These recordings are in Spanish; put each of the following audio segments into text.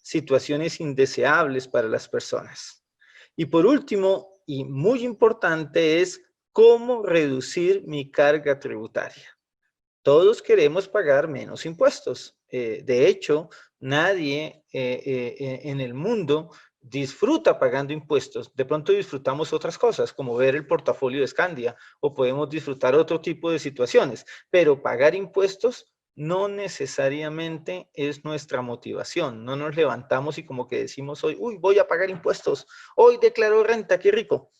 situaciones indeseables para las personas. Y por último, y muy importante, es cómo reducir mi carga tributaria. Todos queremos pagar menos impuestos. De hecho, nadie en el mundo disfruta pagando impuestos. De pronto disfrutamos otras cosas, como ver el portafolio de Scandia, o podemos disfrutar otro tipo de situaciones, pero pagar impuestos no necesariamente es nuestra motivación. No nos levantamos y como que decimos hoy, uy, voy a pagar impuestos, hoy declaro renta, qué rico.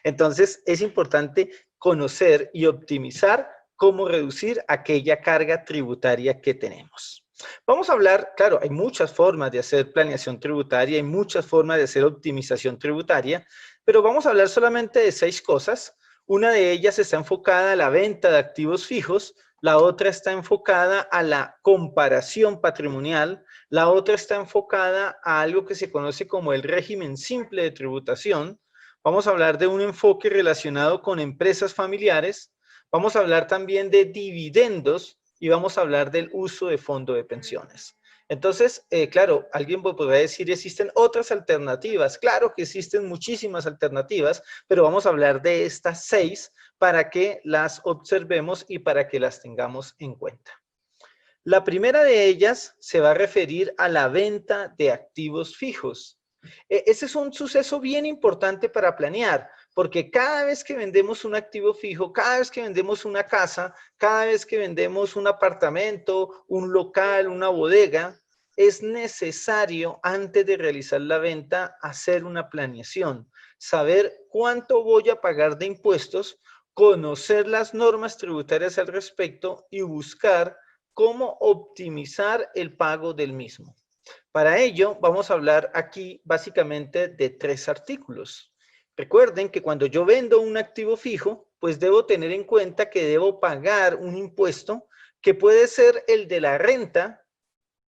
Entonces, es importante conocer y optimizar cómo reducir aquella carga tributaria que tenemos. Vamos a hablar, claro, hay muchas formas de hacer planeación tributaria, hay muchas formas de hacer optimización tributaria, pero vamos a hablar solamente de 6 cosas. Una de ellas está enfocada a la venta de activos fijos, la otra está enfocada a la comparación patrimonial, la otra está enfocada a algo que se conoce como el régimen simple de tributación. Vamos a hablar de un enfoque relacionado con empresas familiares. Vamos a hablar también de dividendos y vamos a hablar del uso de fondo de pensiones. Entonces, claro, alguien podrá decir, ¿existen otras alternativas? Claro que existen muchísimas alternativas, pero vamos a hablar de estas 6 para que las observemos y para que las tengamos en cuenta. La primera de ellas se va a referir a la venta de activos fijos. Ese es un suceso bien importante para planear, porque cada vez que vendemos un activo fijo, cada vez que vendemos una casa, cada vez que vendemos un apartamento, un local, una bodega, es necesario, antes de realizar la venta, hacer una planeación, saber cuánto voy a pagar de impuestos, conocer las normas tributarias al respecto y buscar cómo optimizar el pago del mismo. Para ello, vamos a hablar aquí básicamente de 3 artículos. Recuerden que cuando yo vendo un activo fijo, pues debo tener en cuenta que debo pagar un impuesto que puede ser el de la renta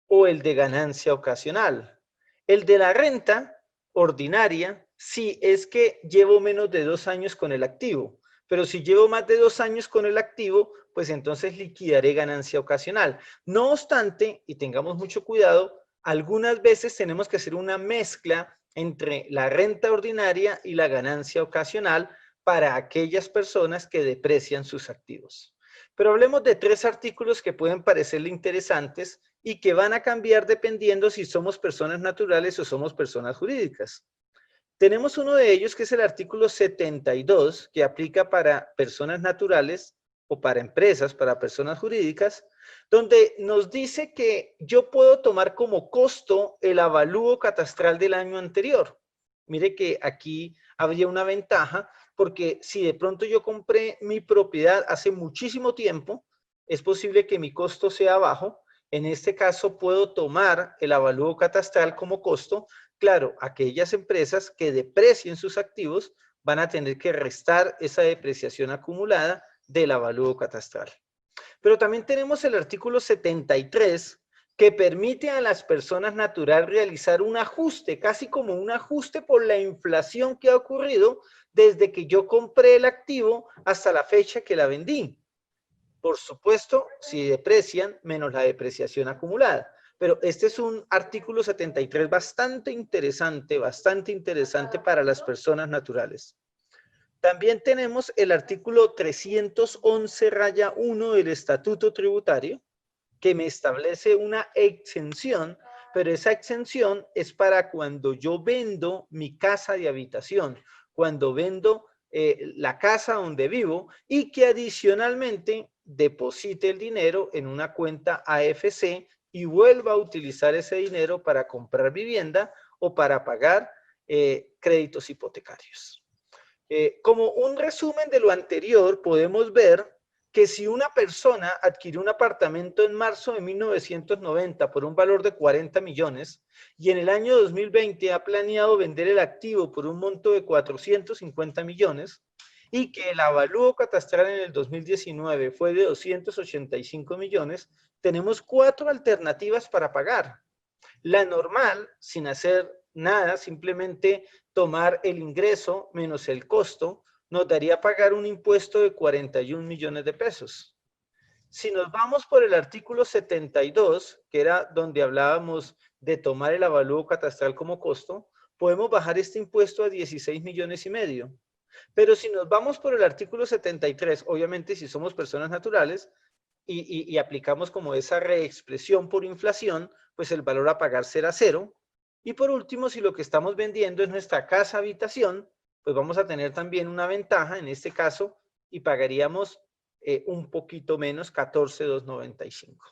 o el de ganancia ocasional. El de la renta ordinaria, si es que llevo menos de 2 años con el activo, pero si llevo más de 2 años con el activo, pues entonces liquidaré ganancia ocasional. No obstante, y tengamos mucho cuidado, algunas veces tenemos que hacer una mezcla entre la renta ordinaria y la ganancia ocasional para aquellas personas que deprecian sus activos. Pero hablemos de 3 artículos que pueden parecerle interesantes y que van a cambiar dependiendo si somos personas naturales o somos personas jurídicas. Tenemos uno de ellos que es el artículo 72, que aplica para personas naturales o para empresas, para personas jurídicas, donde nos dice que yo puedo tomar como costo el avalúo catastral del año anterior. Mire que aquí habría una ventaja, porque si de pronto yo compré mi propiedad hace muchísimo tiempo, es posible que mi costo sea bajo. En este caso puedo tomar el avalúo catastral como costo. Claro, aquellas empresas que deprecien sus activos van a tener que restar esa depreciación acumulada del avalúo catastral. Pero también tenemos el artículo 73, que permite a las personas naturales realizar un ajuste, casi como un ajuste por la inflación que ha ocurrido desde que yo compré el activo hasta la fecha que la vendí. Por supuesto, si deprecian, menos la depreciación acumulada. Pero este es un artículo 73 bastante interesante para las personas naturales. También tenemos el artículo 311-1 del Estatuto Tributario, que me establece una exención, pero esa exención es para cuando yo vendo mi casa de habitación, cuando vendo la casa donde vivo y que adicionalmente deposite el dinero en una cuenta AFC y vuelva a utilizar ese dinero para comprar vivienda o para pagar créditos hipotecarios. Como un resumen de lo anterior, podemos ver que si una persona adquirió un apartamento en marzo de 1990 por un valor de 40 millones y en el año 2020 ha planeado vender el activo por un monto de 450 millones y que el avalúo catastral en el 2019 fue de 285 millones, tenemos 4 alternativas para pagar. La normal, sin hacer nada, simplemente tomar el ingreso menos el costo, nos daría pagar un impuesto de 41 millones de pesos. Si nos vamos por el artículo 72, que era donde hablábamos de tomar el avalúo catastral como costo, podemos bajar este impuesto a 16,5 millones. Pero si nos vamos por el artículo 73, obviamente si somos personas naturales y aplicamos como esa reexpresión por inflación, pues el valor a pagar será cero. Y por último, si lo que estamos vendiendo es nuestra casa habitación, pues vamos a tener también una ventaja en este caso y pagaríamos un poquito menos, 14,295.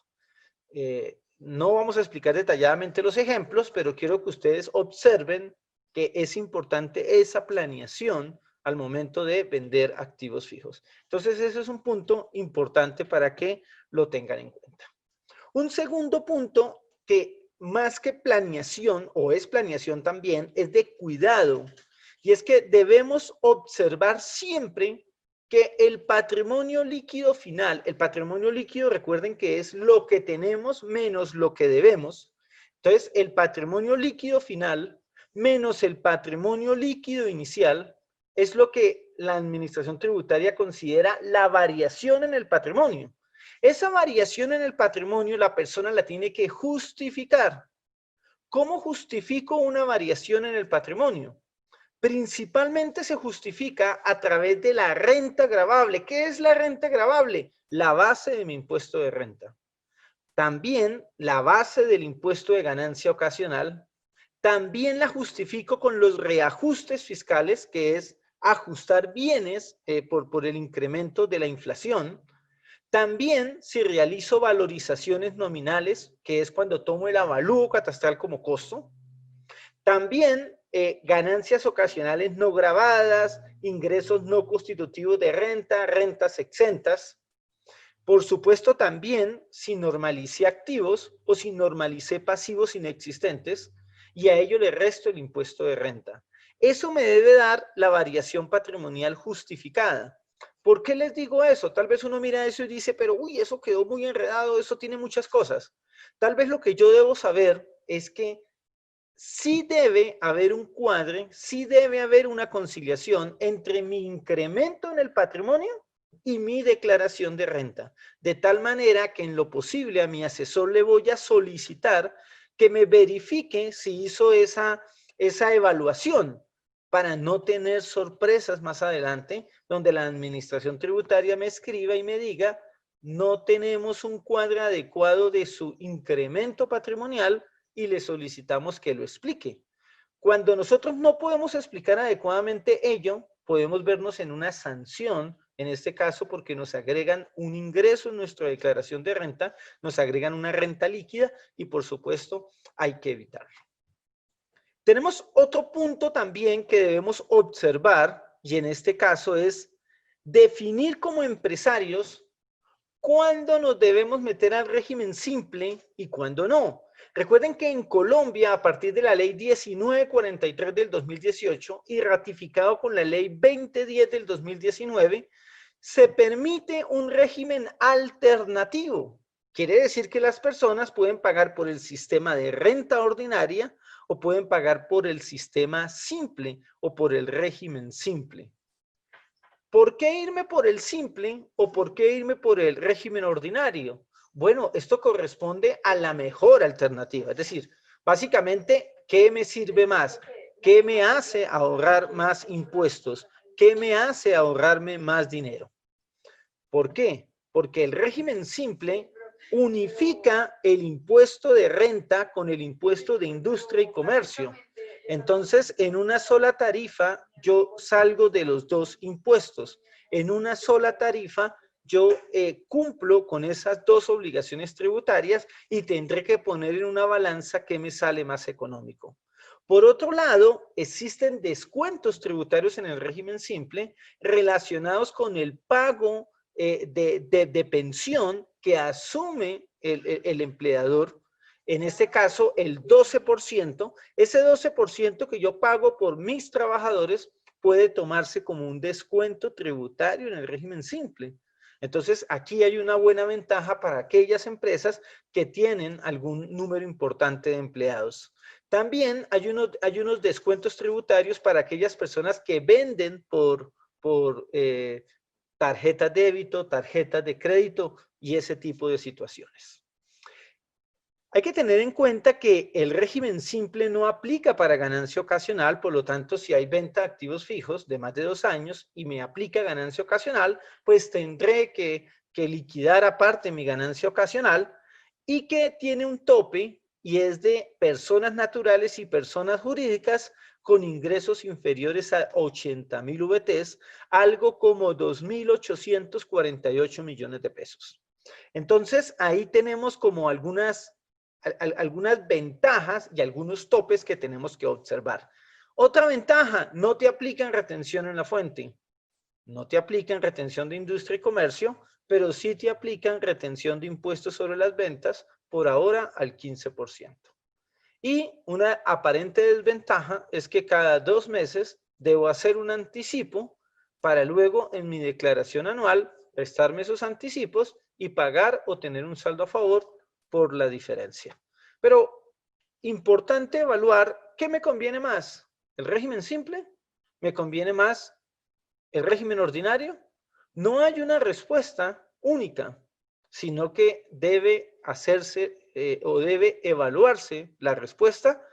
No vamos a explicar detalladamente los ejemplos, pero quiero que ustedes observen que es importante esa planeación al momento de vender activos fijos. Entonces, ese es un punto importante para que lo tengan en cuenta. Un segundo punto que más que planeación, o es planeación también, es de cuidado. Y es que debemos observar siempre que el patrimonio líquido final, el patrimonio líquido, recuerden que es lo que tenemos menos lo que debemos. Entonces, el patrimonio líquido final menos el patrimonio líquido inicial es lo que la administración tributaria considera la variación en el patrimonio. Esa variación en el patrimonio la persona la tiene que justificar. ¿Cómo justifico una variación en el patrimonio? Principalmente se justifica a través de la renta gravable. ¿Qué es la renta gravable? La base de mi impuesto de renta. También la base del impuesto de ganancia ocasional. También la justifico con los reajustes fiscales, que es ajustar bienes por el incremento de la inflación. También si realizo valorizaciones nominales, que es cuando tomo el avalúo catastral como costo. También ganancias ocasionales no gravadas, ingresos no constitutivos de renta, rentas exentas. Por supuesto también si normalicé activos o si normalicé pasivos inexistentes y a ello le resto el impuesto de renta. Eso me debe dar la variación patrimonial justificada. ¿Por qué les digo eso? Tal vez uno mira eso y dice, pero uy, eso quedó muy enredado, eso tiene muchas cosas. Tal vez lo que yo debo saber es que sí debe haber un cuadre, sí debe haber una conciliación entre mi incremento en el patrimonio y mi declaración de renta, de tal manera que en lo posible a mi asesor le voy a solicitar que me verifique si hizo esa evaluación para no tener sorpresas más adelante, donde la administración tributaria me escriba y me diga, no tenemos un cuadro adecuado de su incremento patrimonial y le solicitamos que lo explique. Cuando nosotros no podemos explicar adecuadamente ello, podemos vernos en una sanción, en este caso porque nos agregan un ingreso en nuestra declaración de renta, nos agregan una renta líquida y por supuesto hay que evitarlo. Tenemos otro punto también que debemos observar y en este caso es definir como empresarios cuándo nos debemos meter al régimen simple y cuándo no. Recuerden que en Colombia, a partir de la ley 1943 del 2018 y ratificado con la ley 2010 del 2019, se permite un régimen alternativo. Quiere decir que las personas pueden pagar por el sistema de renta ordinaria o pueden pagar por el sistema simple o por el régimen simple. ¿Por qué irme por el simple o por qué irme por el régimen ordinario? Bueno, esto corresponde a la mejor alternativa. Es decir, básicamente, ¿qué me sirve más? ¿Qué me hace ahorrar más impuestos? ¿Qué me hace ahorrarme más dinero? ¿Por qué? Porque el régimen simple unifica el impuesto de renta con el impuesto de industria y comercio. Entonces, en una sola tarifa, yo salgo de los dos impuestos. En una sola tarifa, yo cumplo con esas dos obligaciones tributarias y tendré que poner en una balanza qué me sale más económico. Por otro lado, existen descuentos tributarios en el régimen simple relacionados con el pago de pensión que asume el empleador. En este caso, el 12%, ese 12% que yo pago por mis trabajadores puede tomarse como un descuento tributario en el régimen simple. Entonces, aquí hay una buena ventaja para aquellas empresas que tienen algún número importante de empleados. También hay unos descuentos tributarios para aquellas personas que venden por tarjetas de débito, tarjetas de crédito y ese tipo de situaciones. Hay que tener en cuenta que el régimen simple no aplica para ganancia ocasional, por lo tanto, si hay venta de activos fijos de más de 2 años y me aplica ganancia ocasional, pues tendré que liquidar aparte mi ganancia ocasional y que tiene un tope y es de personas naturales y personas jurídicas con ingresos inferiores a 80.000 VTs, algo como 2.848 millones de pesos. Entonces, ahí tenemos como algunas ventajas y algunos topes que tenemos que observar. Otra ventaja, no te aplican retención en la fuente, no te aplican retención de industria y comercio, pero sí te aplican retención de impuestos sobre las ventas, por ahora al 15%. Y una aparente desventaja es que cada 2 meses debo hacer un anticipo para luego en mi declaración anual prestarme esos anticipos y pagar o tener un saldo a favor por la diferencia. Pero importante evaluar qué me conviene más, el régimen simple, me conviene más el régimen ordinario. No hay una respuesta única, sino que debe hacerse o debe evaluarse la respuesta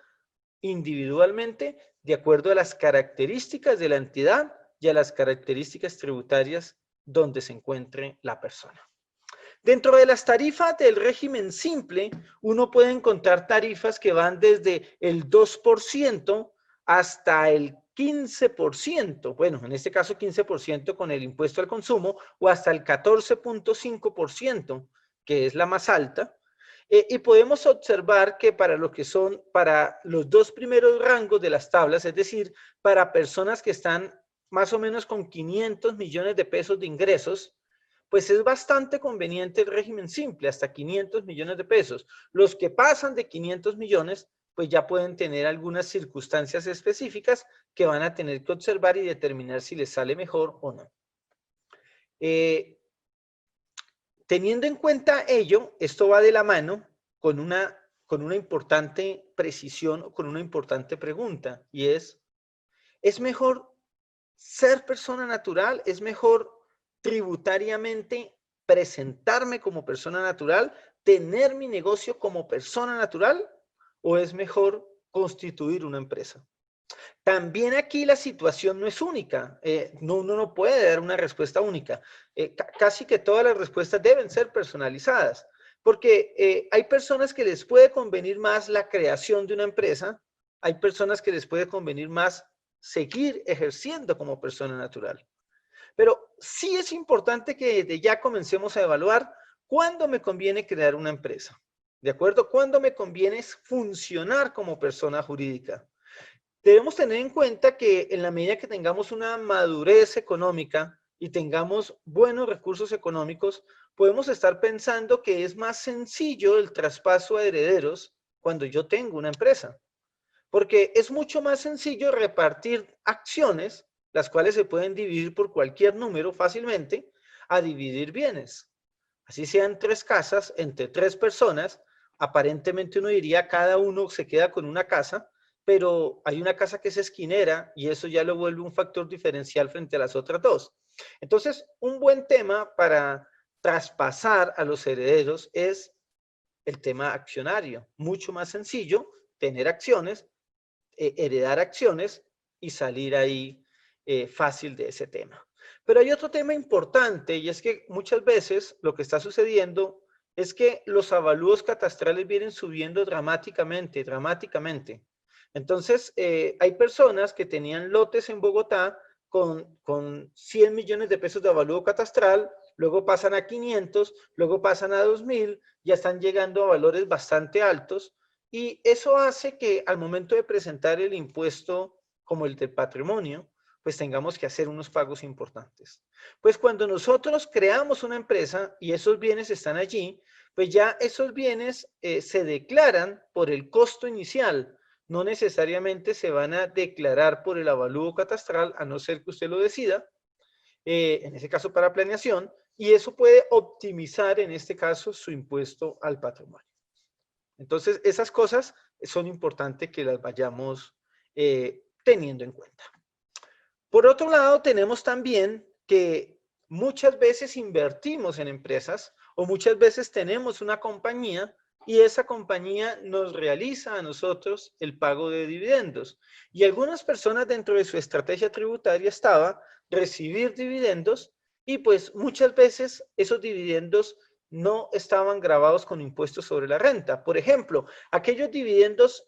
individualmente de acuerdo a las características de la entidad y a las características tributarias donde se encuentre la persona. Dentro de las tarifas del régimen simple, uno puede encontrar tarifas que van desde el 2% hasta el 15%, bueno, en este caso 15% con el impuesto al consumo, o hasta el 14.5%, que es la más alta. Y podemos observar que para lo que son, para los 2 primeros rangos de las tablas, es decir, para personas que están más o menos con 500 millones de pesos de ingresos, pues es bastante conveniente el régimen simple, hasta 500 millones de pesos. Los que pasan de 500 millones, pues ya pueden tener algunas circunstancias específicas que van a tener que observar y determinar si les sale mejor o no. Teniendo en cuenta ello, esto va de la mano con una importante precisión, con una importante pregunta, y ¿es mejor ser persona natural? ¿Es mejor tributariamente presentarme como persona natural, tener mi negocio como persona natural, o es mejor constituir una empresa? También aquí la situación no es única, uno no puede dar una respuesta única, casi que todas las respuestas deben ser personalizadas, porque hay personas que les puede convenir más la creación de una empresa, hay personas que les puede convenir más seguir ejerciendo como persona natural. Pero sí es importante que desde ya comencemos a evaluar cuándo me conviene crear una empresa, ¿de acuerdo? ¿Cuándo me conviene funcionar como persona jurídica? Debemos tener en cuenta que en la medida que tengamos una madurez económica y tengamos buenos recursos económicos, podemos estar pensando que es más sencillo el traspaso a herederos cuando yo tengo una empresa. Porque es mucho más sencillo repartir acciones, las cuales se pueden dividir por cualquier número fácilmente, a dividir bienes. Así sean 3 casas entre 3 personas, aparentemente uno diría cada uno se queda con una casa, pero hay una casa que es esquinera y eso ya lo vuelve un factor diferencial frente a las otras 2. Entonces, un buen tema para traspasar a los herederos es el tema accionario. Mucho más sencillo tener acciones, heredar acciones y salir ahí fácil de ese tema. Pero hay otro tema importante y es que muchas veces lo que está sucediendo es que los avalúos catastrales vienen subiendo dramáticamente. Entonces, hay personas que tenían lotes en Bogotá con 100 millones de pesos de avalúo catastral, luego pasan a 500, luego pasan a 2.000, ya están llegando a valores bastante altos y eso hace que al momento de presentar el impuesto como el del patrimonio, pues tengamos que hacer unos pagos importantes. Pues cuando nosotros creamos una empresa y esos bienes están allí, pues ya esos bienes se declaran por el costo inicial, no necesariamente se van a declarar por el avalúo catastral, a no ser que usted lo decida, en ese caso para planeación, y eso puede optimizar en este caso su impuesto al patrimonio. Entonces, esas cosas son importantes que las vayamos teniendo en cuenta. Por otro lado, tenemos también que muchas veces invertimos en empresas o muchas veces tenemos una compañía y esa compañía nos realiza a nosotros el pago de dividendos. Y algunas personas dentro de su estrategia tributaria estaba recibir dividendos y pues muchas veces esos dividendos no estaban gravados con impuestos sobre la renta. Por ejemplo, aquellos dividendos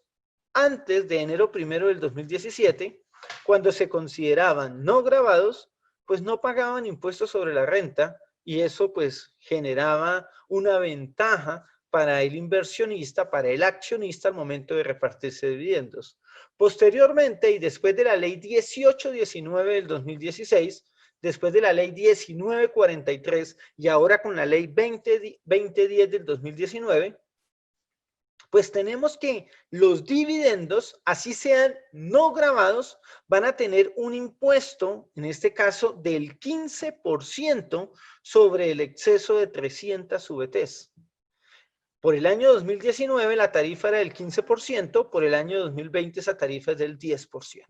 antes de enero 1 del 2017, cuando se consideraban no gravados, pues no pagaban impuestos sobre la renta y eso pues generaba una ventaja para el inversionista, para el accionista al momento de repartirse dividendos. Posteriormente y después de la ley 1819 del 2016, después de la ley 1943 y ahora con la ley 2010 del 2019, pues tenemos que los dividendos, así sean no grabados, van a tener un impuesto, en este caso del 15% sobre el exceso de 300 VTs. Por el año 2019 la tarifa era del 15%, por el año 2020 esa tarifa es del 10%.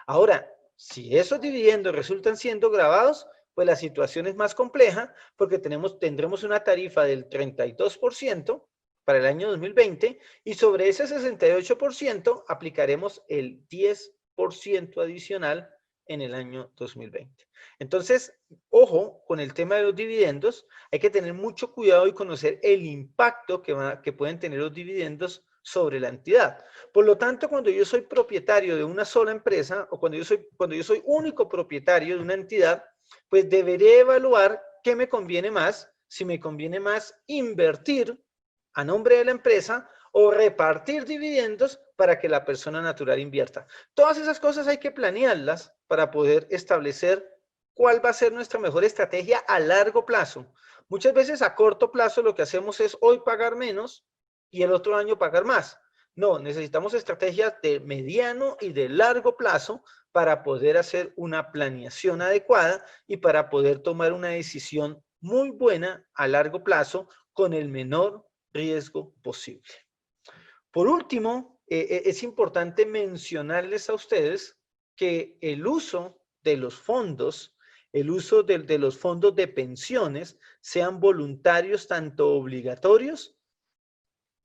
Ahora, si esos dividendos resultan siendo grabados, pues la situación es más compleja porque tendremos una tarifa del 32% para el año 2020 y sobre ese 68% aplicaremos el 10% adicional en el año 2020. Entonces, ojo con el tema de los dividendos, hay que tener mucho cuidado y conocer el impacto que pueden tener los dividendos sobre la entidad. Por lo tanto, cuando yo soy propietario de una sola empresa o cuando yo soy único propietario de una entidad, pues deberé evaluar qué me conviene más, si me conviene más invertir a nombre de la empresa o repartir dividendos para que la persona natural invierta. Todas esas cosas hay que planearlas para poder establecer cuál va a ser nuestra mejor estrategia a largo plazo. Muchas veces a corto plazo lo que hacemos es hoy pagar menos y el otro año pagar más. No, necesitamos estrategias de mediano y de largo plazo para poder hacer una planeación adecuada y para poder tomar una decisión muy buena a largo plazo con el menor riesgo posible. Por último, es importante mencionarles a ustedes que el uso de los fondos, el uso de los fondos de pensiones, sean voluntarios, tanto obligatorios,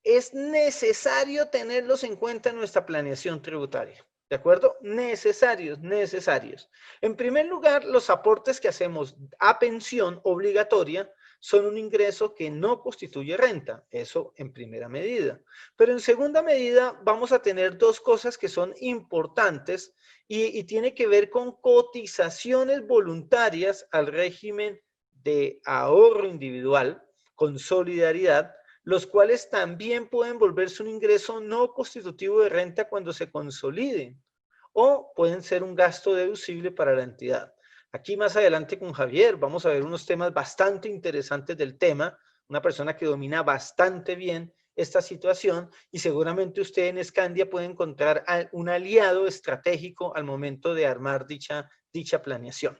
es necesario tenerlos en cuenta en nuestra planeación tributaria. ¿De acuerdo? Necesarios, necesarios. En primer lugar, los aportes que hacemos a pensión obligatoria son un ingreso que no constituye renta, eso en primera medida. Pero en segunda medida vamos a tener dos cosas que son importantes y tiene que ver con cotizaciones voluntarias al régimen de ahorro individual con solidaridad, los cuales también pueden volverse un ingreso no constitutivo de renta cuando se consoliden o pueden ser un gasto deducible para la entidad. Aquí más adelante con Javier vamos a ver unos temas bastante interesantes del tema, una persona que domina bastante bien esta situación y seguramente usted en Scandia puede encontrar un aliado estratégico al momento de armar dicha planeación.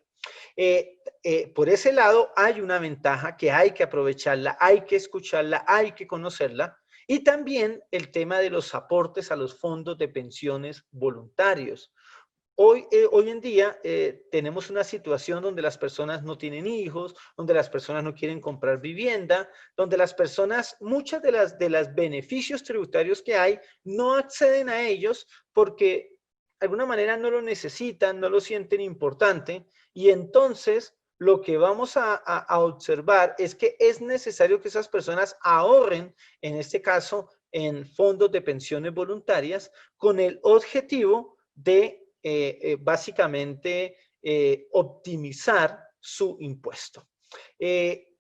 Por ese lado hay una ventaja que hay que aprovecharla, hay que escucharla, hay que conocerla. Y también el tema de los aportes a los fondos de pensiones voluntarios. Hoy en día tenemos una situación donde las personas no tienen hijos, donde las personas no quieren comprar vivienda, donde las personas, muchas de las beneficios tributarios que hay, no acceden a ellos porque de alguna manera no lo necesitan, no lo sienten importante y entonces lo que vamos a observar es que es necesario que esas personas ahorren, en este caso, en fondos de pensiones voluntarias con el objetivo de básicamente optimizar su impuesto.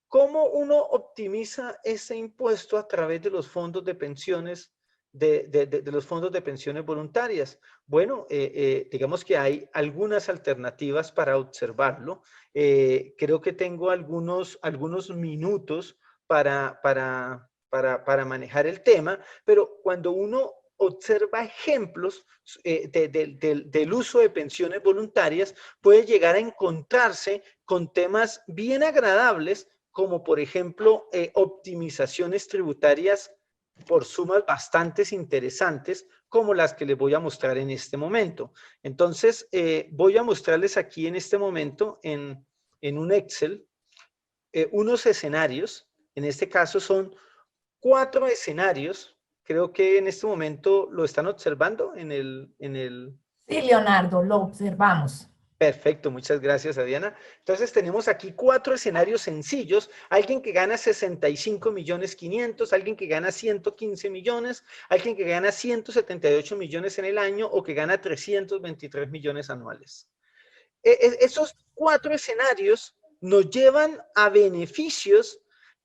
¿Cómo uno optimiza ese impuesto a través de los fondos de pensiones, de los fondos de pensiones voluntarias? Bueno, digamos que hay algunas alternativas para observarlo. Creo que tengo algunos minutos para manejar el tema, pero cuando uno observa ejemplos del uso de pensiones voluntarias, puede llegar a encontrarse con temas bien agradables, como por ejemplo, optimizaciones tributarias por sumas bastante interesantes, como las que les voy a mostrar en este momento. Entonces, voy a mostrarles aquí en este momento en un Excel, unos escenarios. En este caso son 4 escenarios. Creo que en este momento lo están observando en el... Sí, Leonardo, lo observamos. Perfecto, muchas gracias, Adriana. Entonces tenemos aquí 4 escenarios sencillos. Alguien que gana 65 millones 500, alguien que gana 115 millones, alguien que gana 178 millones en el año o que gana 323 millones anuales. Esos 4 escenarios nos llevan a beneficios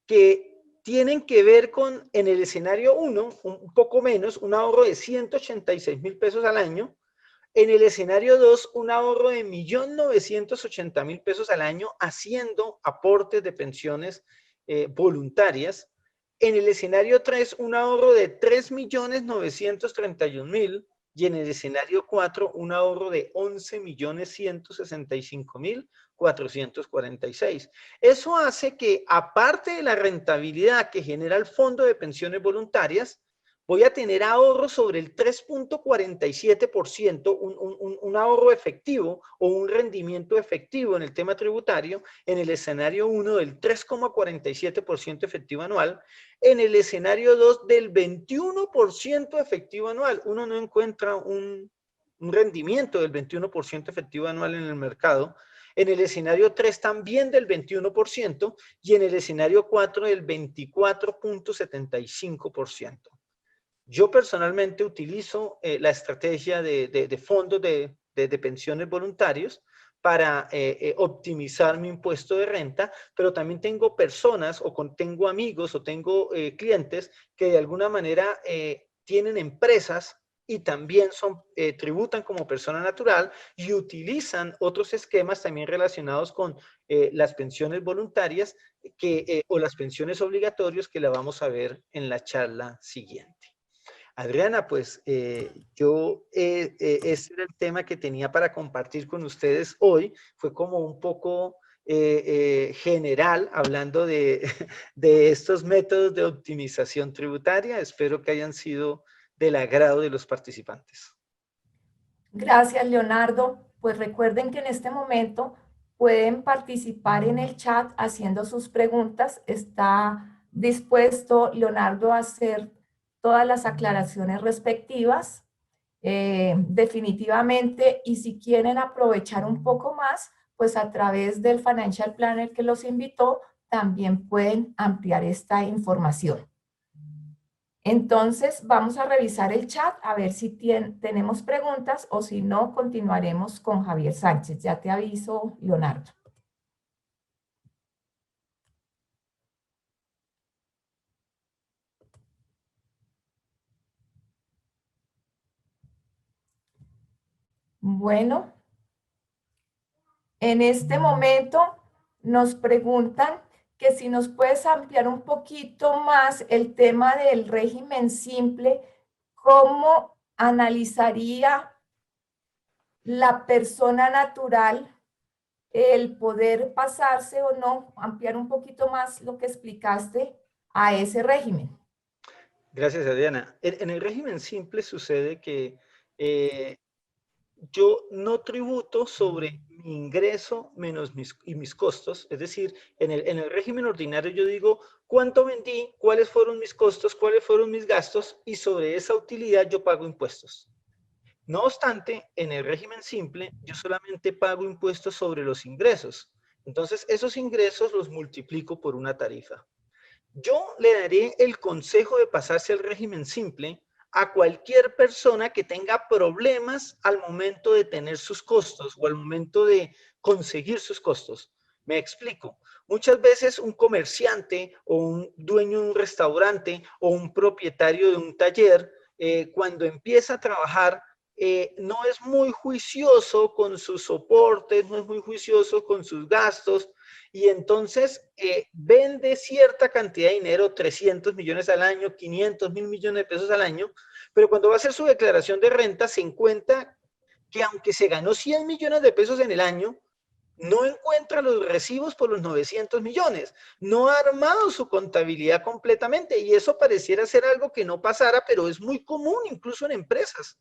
que tienen que ver con, en el escenario 1, un poco menos, un ahorro de 186 mil pesos al año. En el escenario 2, un ahorro de 1.980.000 pesos al año haciendo aportes de pensiones voluntarias. En el escenario 3, un ahorro de 3.931.000 y en el escenario 4, un ahorro de 11.165.446. Eso hace que, aparte de la rentabilidad que genera el Fondo de Pensiones Voluntarias, voy a tener ahorro sobre el 3.47%, un ahorro efectivo o un rendimiento efectivo en el tema tributario, en el escenario 1 del 3.47% efectivo anual, en el escenario 2 del 21% efectivo anual. Uno no encuentra un rendimiento del 21% efectivo anual en el mercado. En el escenario 3 también del 21% y en el escenario 4 del 24.75%. Yo personalmente utilizo la estrategia de fondos de pensiones voluntarios para optimizar mi impuesto de renta, pero también tengo personas o tengo amigos o tengo clientes que de alguna manera tienen empresas y también tributan como persona natural y utilizan otros esquemas también relacionados con las pensiones voluntarias o las pensiones obligatorias que la vamos a ver en la charla siguiente. Adriana, pues ese era el tema que tenía para compartir con ustedes hoy. Fue como un poco general, hablando de estos métodos de optimización tributaria. Espero que hayan sido del agrado de los participantes. Gracias, Leonardo. Pues recuerden que en este momento pueden participar en el chat haciendo sus preguntas. Está dispuesto Leonardo a hacer todas las aclaraciones respectivas. Definitivamente, y si quieren aprovechar un poco más, pues a través del Financial Planner que los invitó, también pueden ampliar esta información. Entonces, vamos a revisar el chat a ver si tenemos preguntas o si no, continuaremos con Javier Sánchez. Ya te aviso, Leonardo. Bueno, en este momento nos preguntan que si nos puedes ampliar un poquito más el tema del régimen simple, ¿cómo analizaría la persona natural el poder pasarse o no, ampliar un poquito más lo que explicaste a ese régimen? Gracias, Adriana. En el régimen simple sucede que yo no tributo sobre mi ingreso menos mis costos. Es decir, en el régimen ordinario yo digo cuánto vendí, cuáles fueron mis costos, cuáles fueron mis gastos y sobre esa utilidad yo pago impuestos. No obstante, en el régimen simple yo solamente pago impuestos sobre los ingresos. Entonces, esos ingresos los multiplico por una tarifa. Yo le daré el consejo de pasarse al régimen simple a cualquier persona que tenga problemas al momento de tener sus costos o al momento de conseguir sus costos. Me explico. Muchas veces un comerciante o un dueño de un restaurante o un propietario de un taller, cuando empieza a trabajar, no es muy juicioso con sus soportes, no es muy juicioso con sus gastos, y entonces vende cierta cantidad de dinero, 300 millones al año, 500 millones de pesos al año, pero cuando va a hacer su declaración de renta se encuentra que aunque se ganó 100 millones de pesos en el año, no encuentra los recibos por los 900 millones, no ha armado su contabilidad completamente y eso pareciera ser algo que no pasara, pero es muy común incluso en empresas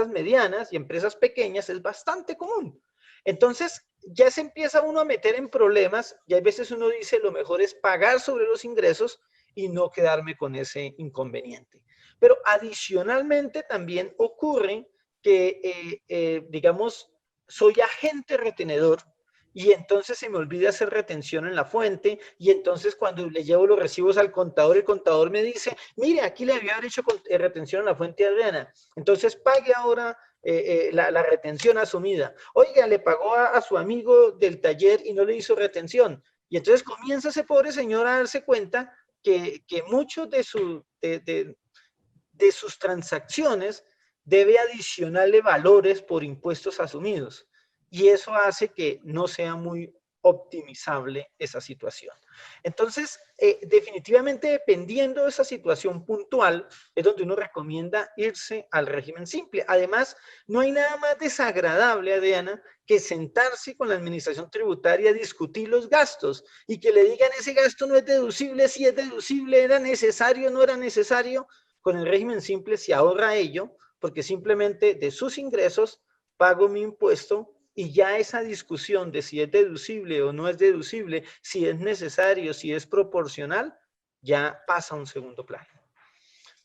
medianas y empresas pequeñas es bastante común. Entonces ya se empieza uno a meter en problemas y a veces uno dice lo mejor es pagar sobre los ingresos y no quedarme con ese inconveniente. Pero adicionalmente también ocurre que, digamos, soy agente retenedor y entonces se me olvida hacer retención en la fuente y entonces cuando le llevo los recibos al contador, el contador me dice, mire, aquí le había hecho retención en la fuente a Adriana, entonces pague ahora la retención asumida. Oiga, le pagó a su amigo del taller y no le hizo retención. Y entonces comienza ese pobre señor a darse cuenta que muchos de sus transacciones debe adicionarle valores por impuestos asumidos. Y eso hace que no sea muy optimizable esa situación. Entonces, definitivamente dependiendo de esa situación puntual, es donde uno recomienda irse al régimen simple. Además, no hay nada más desagradable, Adriana, que sentarse con la administración tributaria a discutir los gastos y que le digan ese gasto no es deducible, si es deducible, era necesario, no era necesario. Con el régimen simple se ahorra ello, porque simplemente de sus ingresos pago mi impuesto y ya esa discusión de si es deducible o no es deducible, si es necesario, si es proporcional, ya pasa a un segundo plano.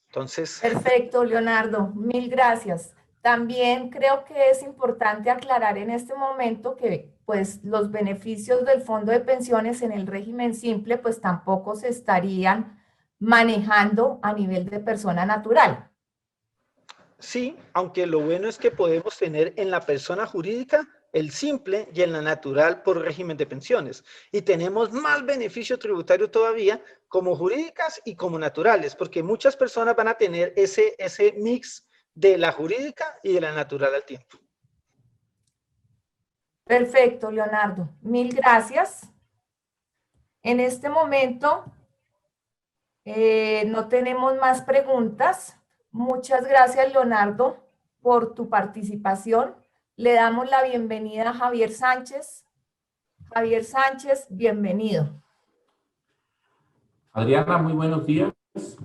Entonces... Perfecto, Leonardo. Mil gracias. También creo que es importante aclarar en este momento que pues los beneficios del fondo de pensiones en el régimen simple pues tampoco se estarían manejando a nivel de persona natural. Sí, aunque lo bueno es que podemos tener en la persona jurídica el simple y en la natural por régimen de pensiones. Y tenemos más beneficio tributario todavía como jurídicas y como naturales, porque muchas personas van a tener ese mix de la jurídica y de la natural al tiempo. Perfecto, Leonardo. Mil gracias. En este momento no tenemos más preguntas. Muchas gracias, Leonardo, por tu participación. Le damos la bienvenida a Javier Sánchez. Javier Sánchez, bienvenido. Adriana, muy buenos días.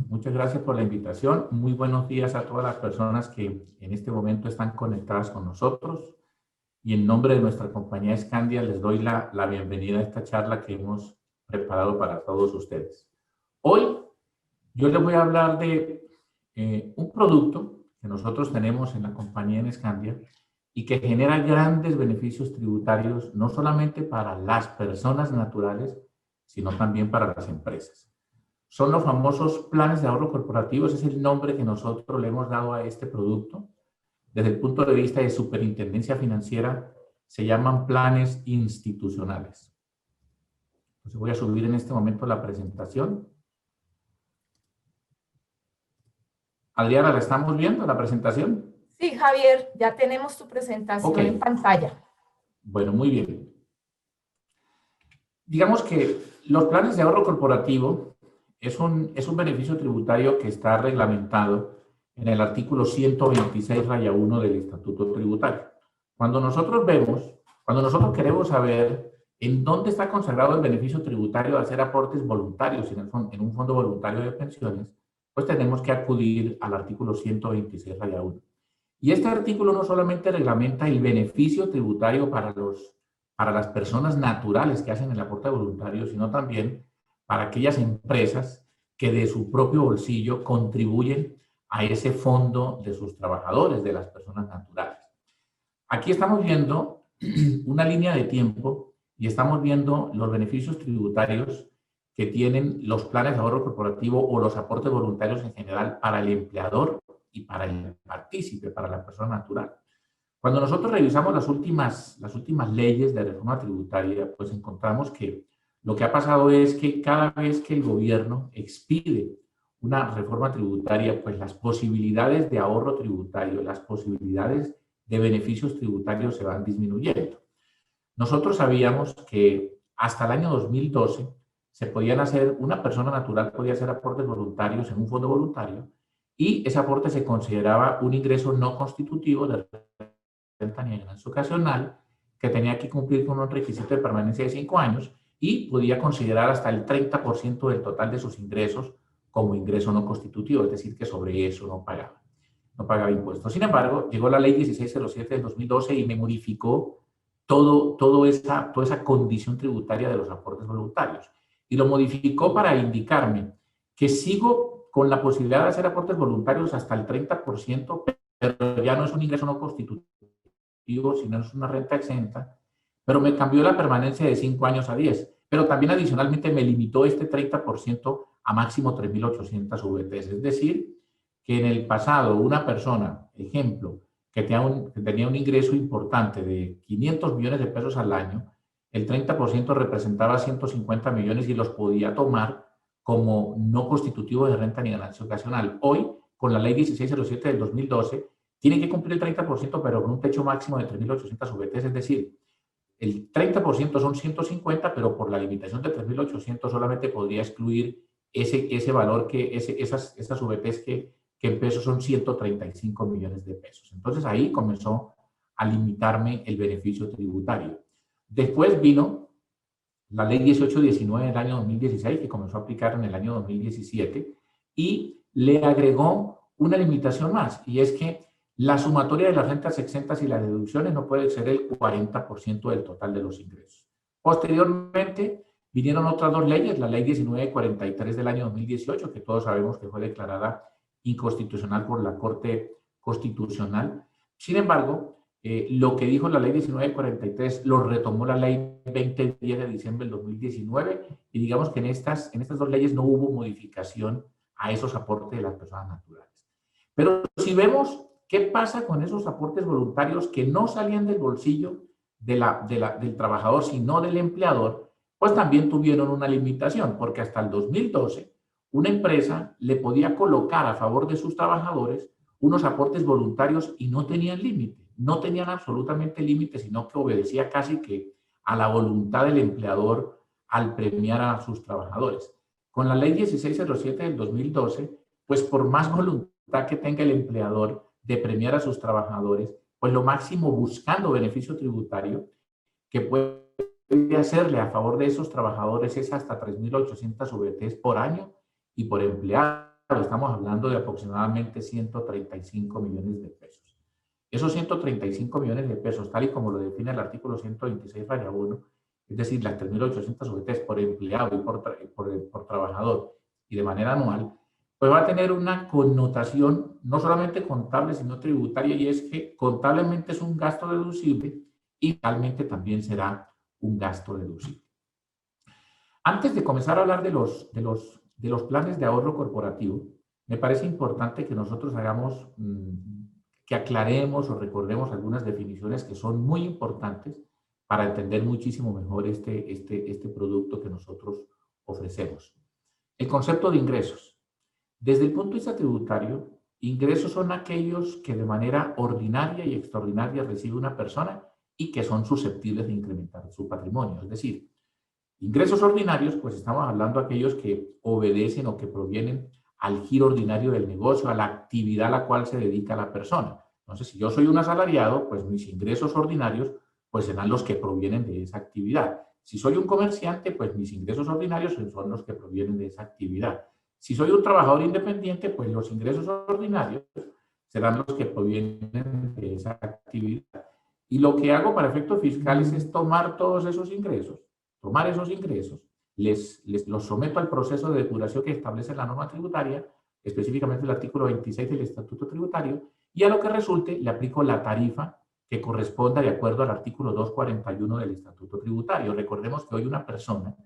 Muchas gracias por la invitación. Muy buenos días a todas las personas que en este momento están conectadas con nosotros. Y en nombre de nuestra compañía Scandia les doy la bienvenida a esta charla que hemos preparado para todos ustedes. Hoy yo les voy a hablar de un producto que nosotros tenemos en la compañía en Scandia y que genera grandes beneficios tributarios, no solamente para las personas naturales, sino también para las empresas. Son los famosos planes de ahorro corporativos, es el nombre que nosotros le hemos dado a este producto. Desde el punto de vista de superintendencia financiera, se llaman planes institucionales. Entonces voy a subir en este momento la presentación. Adriana, ¿la estamos viendo, la presentación? Sí, Javier, ya tenemos tu presentación en pantalla. Bueno, muy bien. Digamos que los planes de ahorro corporativo es un beneficio tributario que está reglamentado en el artículo 126-1 del Estatuto Tributario. Cuando nosotros queremos saber en dónde está consagrado el beneficio tributario de hacer aportes voluntarios en un fondo voluntario de pensiones, pues tenemos que acudir al artículo 126-1. Y este artículo no solamente reglamenta el beneficio tributario para las personas naturales que hacen el aporte voluntario, sino también para aquellas empresas que de su propio bolsillo contribuyen a ese fondo de sus trabajadores, de las personas naturales. Aquí estamos viendo una línea de tiempo y estamos viendo los beneficios tributarios que tienen los planes de ahorro corporativo o los aportes voluntarios en general para el empleador y para el partícipe, para la persona natural. Cuando nosotros revisamos las últimas leyes de reforma tributaria, pues encontramos que lo que ha pasado es que cada vez que el gobierno expide una reforma tributaria, pues las posibilidades de ahorro tributario, las posibilidades de beneficios tributarios se van disminuyendo. Nosotros sabíamos que hasta el año 2012 una persona natural podía hacer aportes voluntarios en un fondo voluntario y ese aporte se consideraba un ingreso no constitutivo de renta ni ganancia ocasional que tenía que cumplir con un requisito de permanencia de 5 años y podía considerar hasta el 30% del total de sus ingresos como ingreso no constitutivo, es decir, que sobre eso no pagaba impuestos. Sin embargo, llegó la ley 1607 del 2012 y me modificó toda esa condición tributaria de los aportes voluntarios. Y lo modificó para indicarme que sigo con la posibilidad de hacer aportes voluntarios hasta el 30%, pero ya no es un ingreso no constitutivo, sino es una renta exenta, pero me cambió la permanencia de 5 años a 10, pero también adicionalmente me limitó este 30% a máximo 3.800 VTs. Es decir, que en el pasado una persona, ejemplo, que tenía un ingreso importante de 500 millones de pesos al año, el 30% representaba 150 millones y los podía tomar como no constitutivos de renta ni ganancia ocasional. Hoy, con la ley 1607 del 2012, tiene que cumplir el 30%, pero con un techo máximo de 3.800 VTs, es decir, el 30% son 150, pero por la limitación de 3.800 solamente podría excluir ese valor, esas VTs que en pesos son 135 millones de pesos. Entonces ahí comenzó a limitarme el beneficio tributario. Después vino la ley 1819 del año 2016, que comenzó a aplicar en el año 2017, y le agregó una limitación más, y es que la sumatoria de las rentas exentas y las deducciones no puede exceder el 40% del total de los ingresos. Posteriormente, vinieron otras dos leyes, la ley 1943 del año 2018, que todos sabemos que fue declarada inconstitucional por la Corte Constitucional. Sin embargo, lo que dijo la ley 1943 lo retomó la ley 2010 de diciembre del 2019 y digamos que en estas dos leyes no hubo modificación a esos aportes de las personas naturales. Pero si vemos qué pasa con esos aportes voluntarios que no salían del bolsillo del trabajador, sino del empleador, pues también tuvieron una limitación, porque hasta el 2012 una empresa le podía colocar a favor de sus trabajadores unos aportes voluntarios y no tenían límite, no tenían absolutamente límite, sino que obedecía casi que a la voluntad del empleador al premiar a sus trabajadores. Con la ley 1607 del 2012, pues por más voluntad que tenga el empleador de premiar a sus trabajadores, pues lo máximo buscando beneficio tributario que puede hacerle a favor de esos trabajadores es hasta 3.800 VTs por año y por empleado. Estamos hablando de aproximadamente 135 millones de pesos. Esos 135 millones de pesos, tal y como lo define el artículo 126-1, es decir, las 3.800 VTs por empleado y por trabajador y de manera anual, pues va a tener una connotación no solamente contable, sino tributaria, y es que contablemente es un gasto deducible y realmente también será un gasto deducible. Antes de comenzar a hablar de los planes de ahorro corporativo, me parece importante que nosotros que aclaremos o recordemos algunas definiciones que son muy importantes para entender muchísimo mejor este producto que nosotros ofrecemos. El concepto de ingresos. Desde el punto de vista tributario, ingresos son aquellos que de manera ordinaria y extraordinaria recibe una persona y que son susceptibles de incrementar su patrimonio. Es decir, ingresos ordinarios, pues estamos hablando de aquellos que obedecen o que provienen al giro ordinario del negocio, a la actividad a la cual se dedica la persona. Entonces, si yo soy un asalariado, pues mis ingresos ordinarios pues serán los que provienen de esa actividad. Si soy un comerciante, pues mis ingresos ordinarios son los que provienen de esa actividad. Si soy un trabajador independiente, pues los ingresos ordinarios serán los que provienen de esa actividad. Y lo que hago para efectos fiscales es tomar todos esos ingresos, los someto al proceso de depuración que establece la norma tributaria, específicamente el artículo 26 del Estatuto Tributario, y a lo que resulte le aplico la tarifa que corresponda de acuerdo al artículo 241 del Estatuto Tributario. Recordemos que hoy una persona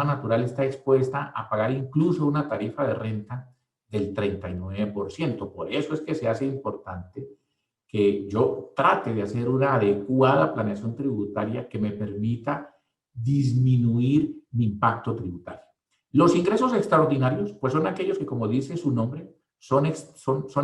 natural está expuesta a pagar incluso una tarifa de renta del 39%. Por eso es que se hace importante que yo trate de hacer una adecuada planeación tributaria que me permita disminuir mi impacto tributario. Los ingresos extraordinarios, pues son aquellos que, como dice su nombre, son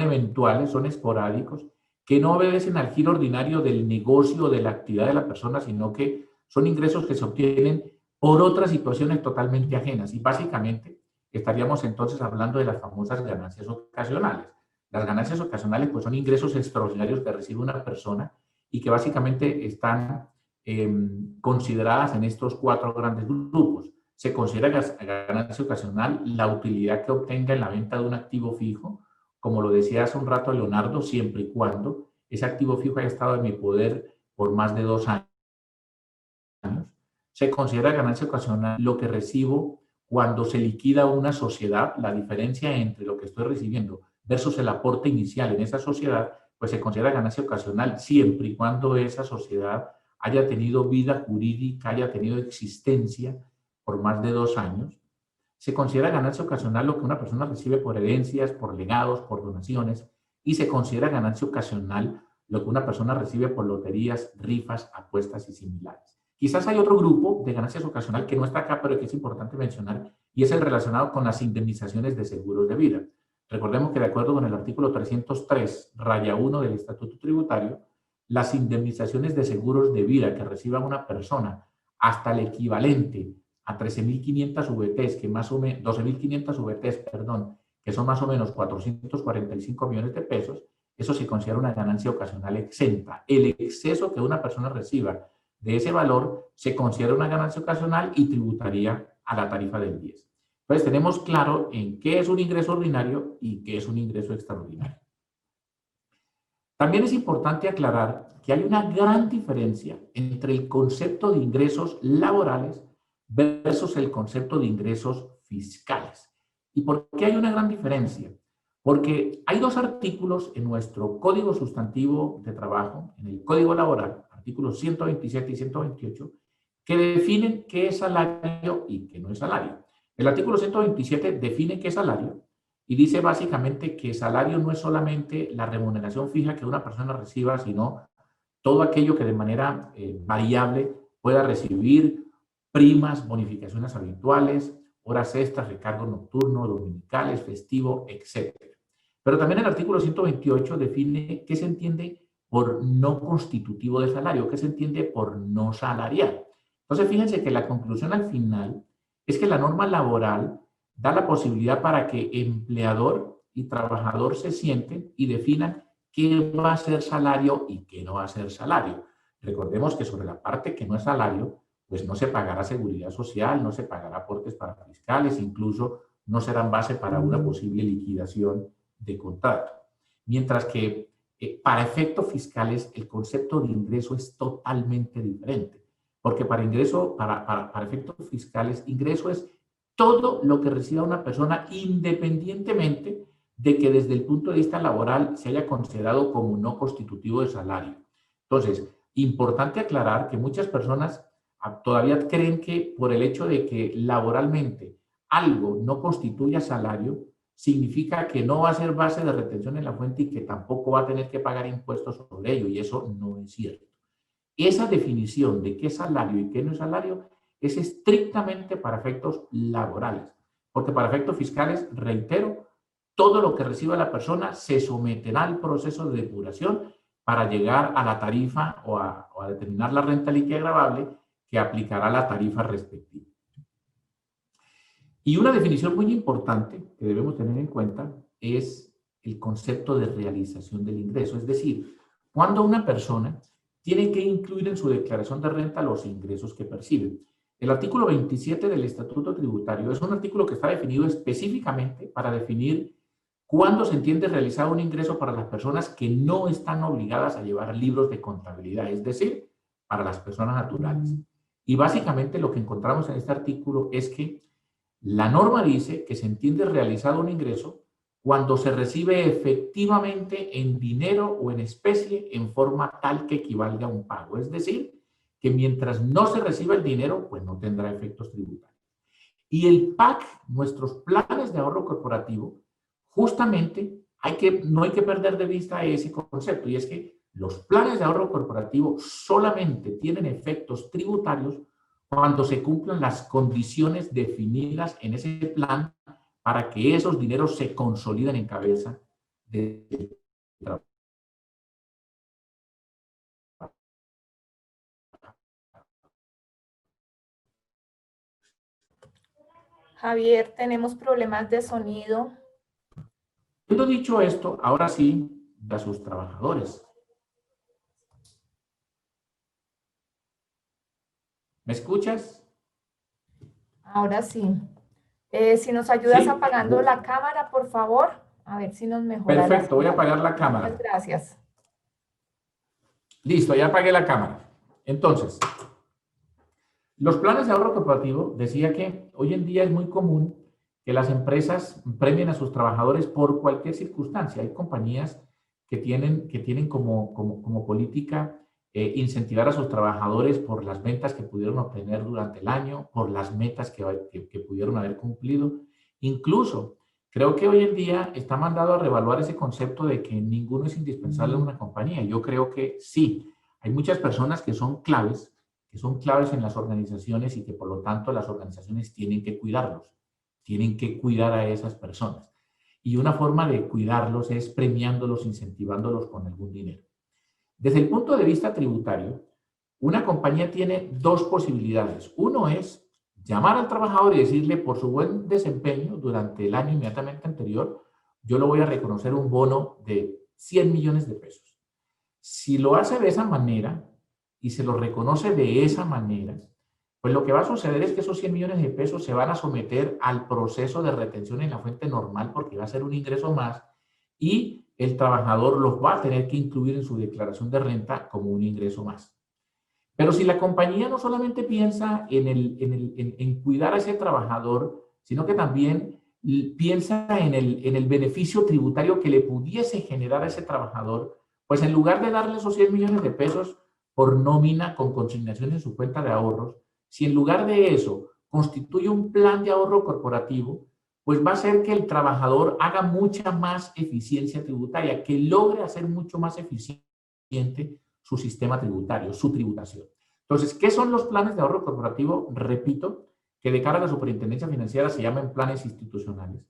eventuales, son esporádicos, que no obedecen al giro ordinario del negocio o de la actividad de la persona, sino que son ingresos que se obtienen por otras situaciones totalmente ajenas. Y básicamente estaríamos entonces hablando de las famosas ganancias ocasionales. Las ganancias ocasionales pues son ingresos extraordinarios que recibe una persona y que básicamente están consideradas en estos 4 grandes grupos. Se considera ganancia ocasional la utilidad que obtenga en la venta de un activo fijo, como lo decía hace un rato Leonardo, siempre y cuando ese activo fijo haya estado en mi poder por más de 2 años. Se considera ganancia ocasional lo que recibo cuando se liquida una sociedad, la diferencia entre lo que estoy recibiendo versus el aporte inicial en esa sociedad, pues se considera ganancia ocasional siempre y cuando esa sociedad haya tenido vida jurídica, haya tenido existencia por más de 2 años. Se considera ganancia ocasional lo que una persona recibe por herencias, por legados, por donaciones, y se considera ganancia ocasional lo que una persona recibe por loterías, rifas, apuestas y similares. Quizás hay otro grupo de ganancias ocasional que no está acá, pero que es importante mencionar, y es el relacionado con las indemnizaciones de seguros de vida. Recordemos que de acuerdo con el artículo 303, raya 1 del Estatuto Tributario, las indemnizaciones de seguros de vida que reciba una persona hasta el equivalente a 13.500 VTs, que más o menos, 12.500 VTs, perdón, que son más o menos 445 millones de pesos, eso se considera una ganancia ocasional exenta. El exceso que una persona reciba de ese valor se considera una ganancia ocasional y tributaría a la tarifa del 10. Entonces tenemos claro en qué es un ingreso ordinario y qué es un ingreso extraordinario. También es importante aclarar que hay una gran diferencia entre el concepto de ingresos laborales versus el concepto de ingresos fiscales. ¿Y por qué hay una gran diferencia? Porque hay 2 artículos en nuestro Código Sustantivo de Trabajo, en el Código Laboral, artículos 127 y 128, que definen qué es salario y qué no es salario. El artículo 127 define qué es salario y dice básicamente que salario no es solamente la remuneración fija que una persona reciba, sino todo aquello que de manera variable pueda recibir, primas, bonificaciones habituales, horas extras, recargos nocturnos, dominicales, festivo, etc. Pero también el artículo 128 define qué se entiende por no constitutivo de salario, qué se entiende por no salarial. Entonces, fíjense que la conclusión al final es que la norma laboral da la posibilidad para que empleador y trabajador se sienten y definan qué va a ser salario y qué no va a ser salario. Recordemos que sobre la parte que no es salario, pues no se pagará seguridad social, no se pagará aportes para fiscales, incluso no serán base para una posible liquidación de contrato. Mientras que para efectos fiscales el concepto de ingreso es totalmente diferente, porque para efectos fiscales ingreso es todo lo que reciba una persona independientemente de que desde el punto de vista laboral se haya considerado como no constitutivo de salario. Entonces, importante aclarar que muchas personas todavía creen que por el hecho de que laboralmente algo no constituya salario, significa que no va a ser base de retención en la fuente y que tampoco va a tener que pagar impuestos sobre ello, y eso no es cierto. Esa definición de qué es salario y qué no es salario es estrictamente para efectos laborales, porque para efectos fiscales, reitero, todo lo que reciba la persona se someterá al proceso de depuración para llegar a la tarifa o a determinar la renta líquida gravable que aplicará la tarifa respectiva. Y una definición muy importante que debemos tener en cuenta es el concepto de realización del ingreso, es decir, cuando una persona tiene que incluir en su declaración de renta los ingresos que percibe. El artículo 27 del Estatuto Tributario es un artículo que está definido específicamente para definir cuándo se entiende realizado un ingreso para las personas que no están obligadas a llevar libros de contabilidad, es decir, para las personas naturales. Y básicamente lo que encontramos en este artículo es que la norma dice que se entiende realizado un ingreso cuando se recibe efectivamente en dinero o en especie en forma tal que equivalga a un pago. Es decir, que mientras no se reciba el dinero, pues no tendrá efectos tributarios. Y el PAC, nuestros planes de ahorro corporativo, justamente no hay que perder de vista ese concepto, y es que los planes de ahorro corporativo solamente tienen efectos tributarios cuando se cumplan las condiciones definidas en ese plan para que esos dineros se consoliden en cabeza del trabajo. Javier, tenemos problemas de sonido. Habiendo dicho esto, ahora sí, a sus trabajadores. ¿Me escuchas? Ahora sí. Si nos ayudas ¿Sí? apagando la cámara, por favor, a ver si nos mejora. Perfecto, voy a apagar la cámara. Muchas gracias. Listo, ya apagué la cámara. Entonces, Los planes de ahorro corporativo, decía que hoy en día es muy común que las empresas premien a sus trabajadores por cualquier circunstancia. Hay compañías que tienen como política incentivar a sus trabajadores por las ventas que pudieron obtener durante el año, por las metas que pudieron haber cumplido. Incluso, creo que hoy en día está mandado a reevaluar ese concepto de que ninguno es indispensable en una compañía. Yo creo que sí, hay muchas personas que son claves en las organizaciones y que por lo tanto las organizaciones tienen que cuidarlos, tienen que cuidar a esas personas. Y una forma de cuidarlos es premiándolos, incentivándolos con algún dinero. Desde el punto de vista tributario, una compañía tiene dos posibilidades. Uno es llamar al trabajador y decirle, por su buen desempeño durante el año inmediatamente anterior, yo le voy a reconocer un bono de 100 millones de pesos. Si lo hace de esa manera y se lo reconoce de esa manera, pues lo que va a suceder es que esos 100 millones de pesos se van a someter al proceso de retención en la fuente normal porque va a ser un ingreso más y el trabajador los va a tener que incluir en su declaración de renta como un ingreso más. Pero si la compañía no solamente piensa en cuidar a ese trabajador, sino que también piensa en el beneficio tributario que le pudiese generar a ese trabajador, pues en lugar de darle esos 100 millones de pesos por nómina con consignación en su cuenta de ahorros, si en lugar de eso constituye un plan de ahorro corporativo, pues va a hacer que el trabajador haga mucha más eficiencia tributaria, que logre hacer mucho más eficiente su sistema tributario, su tributación. Entonces, ¿qué son los planes de ahorro corporativo? Repito, que de cara a la superintendencia financiera se llaman planes institucionales.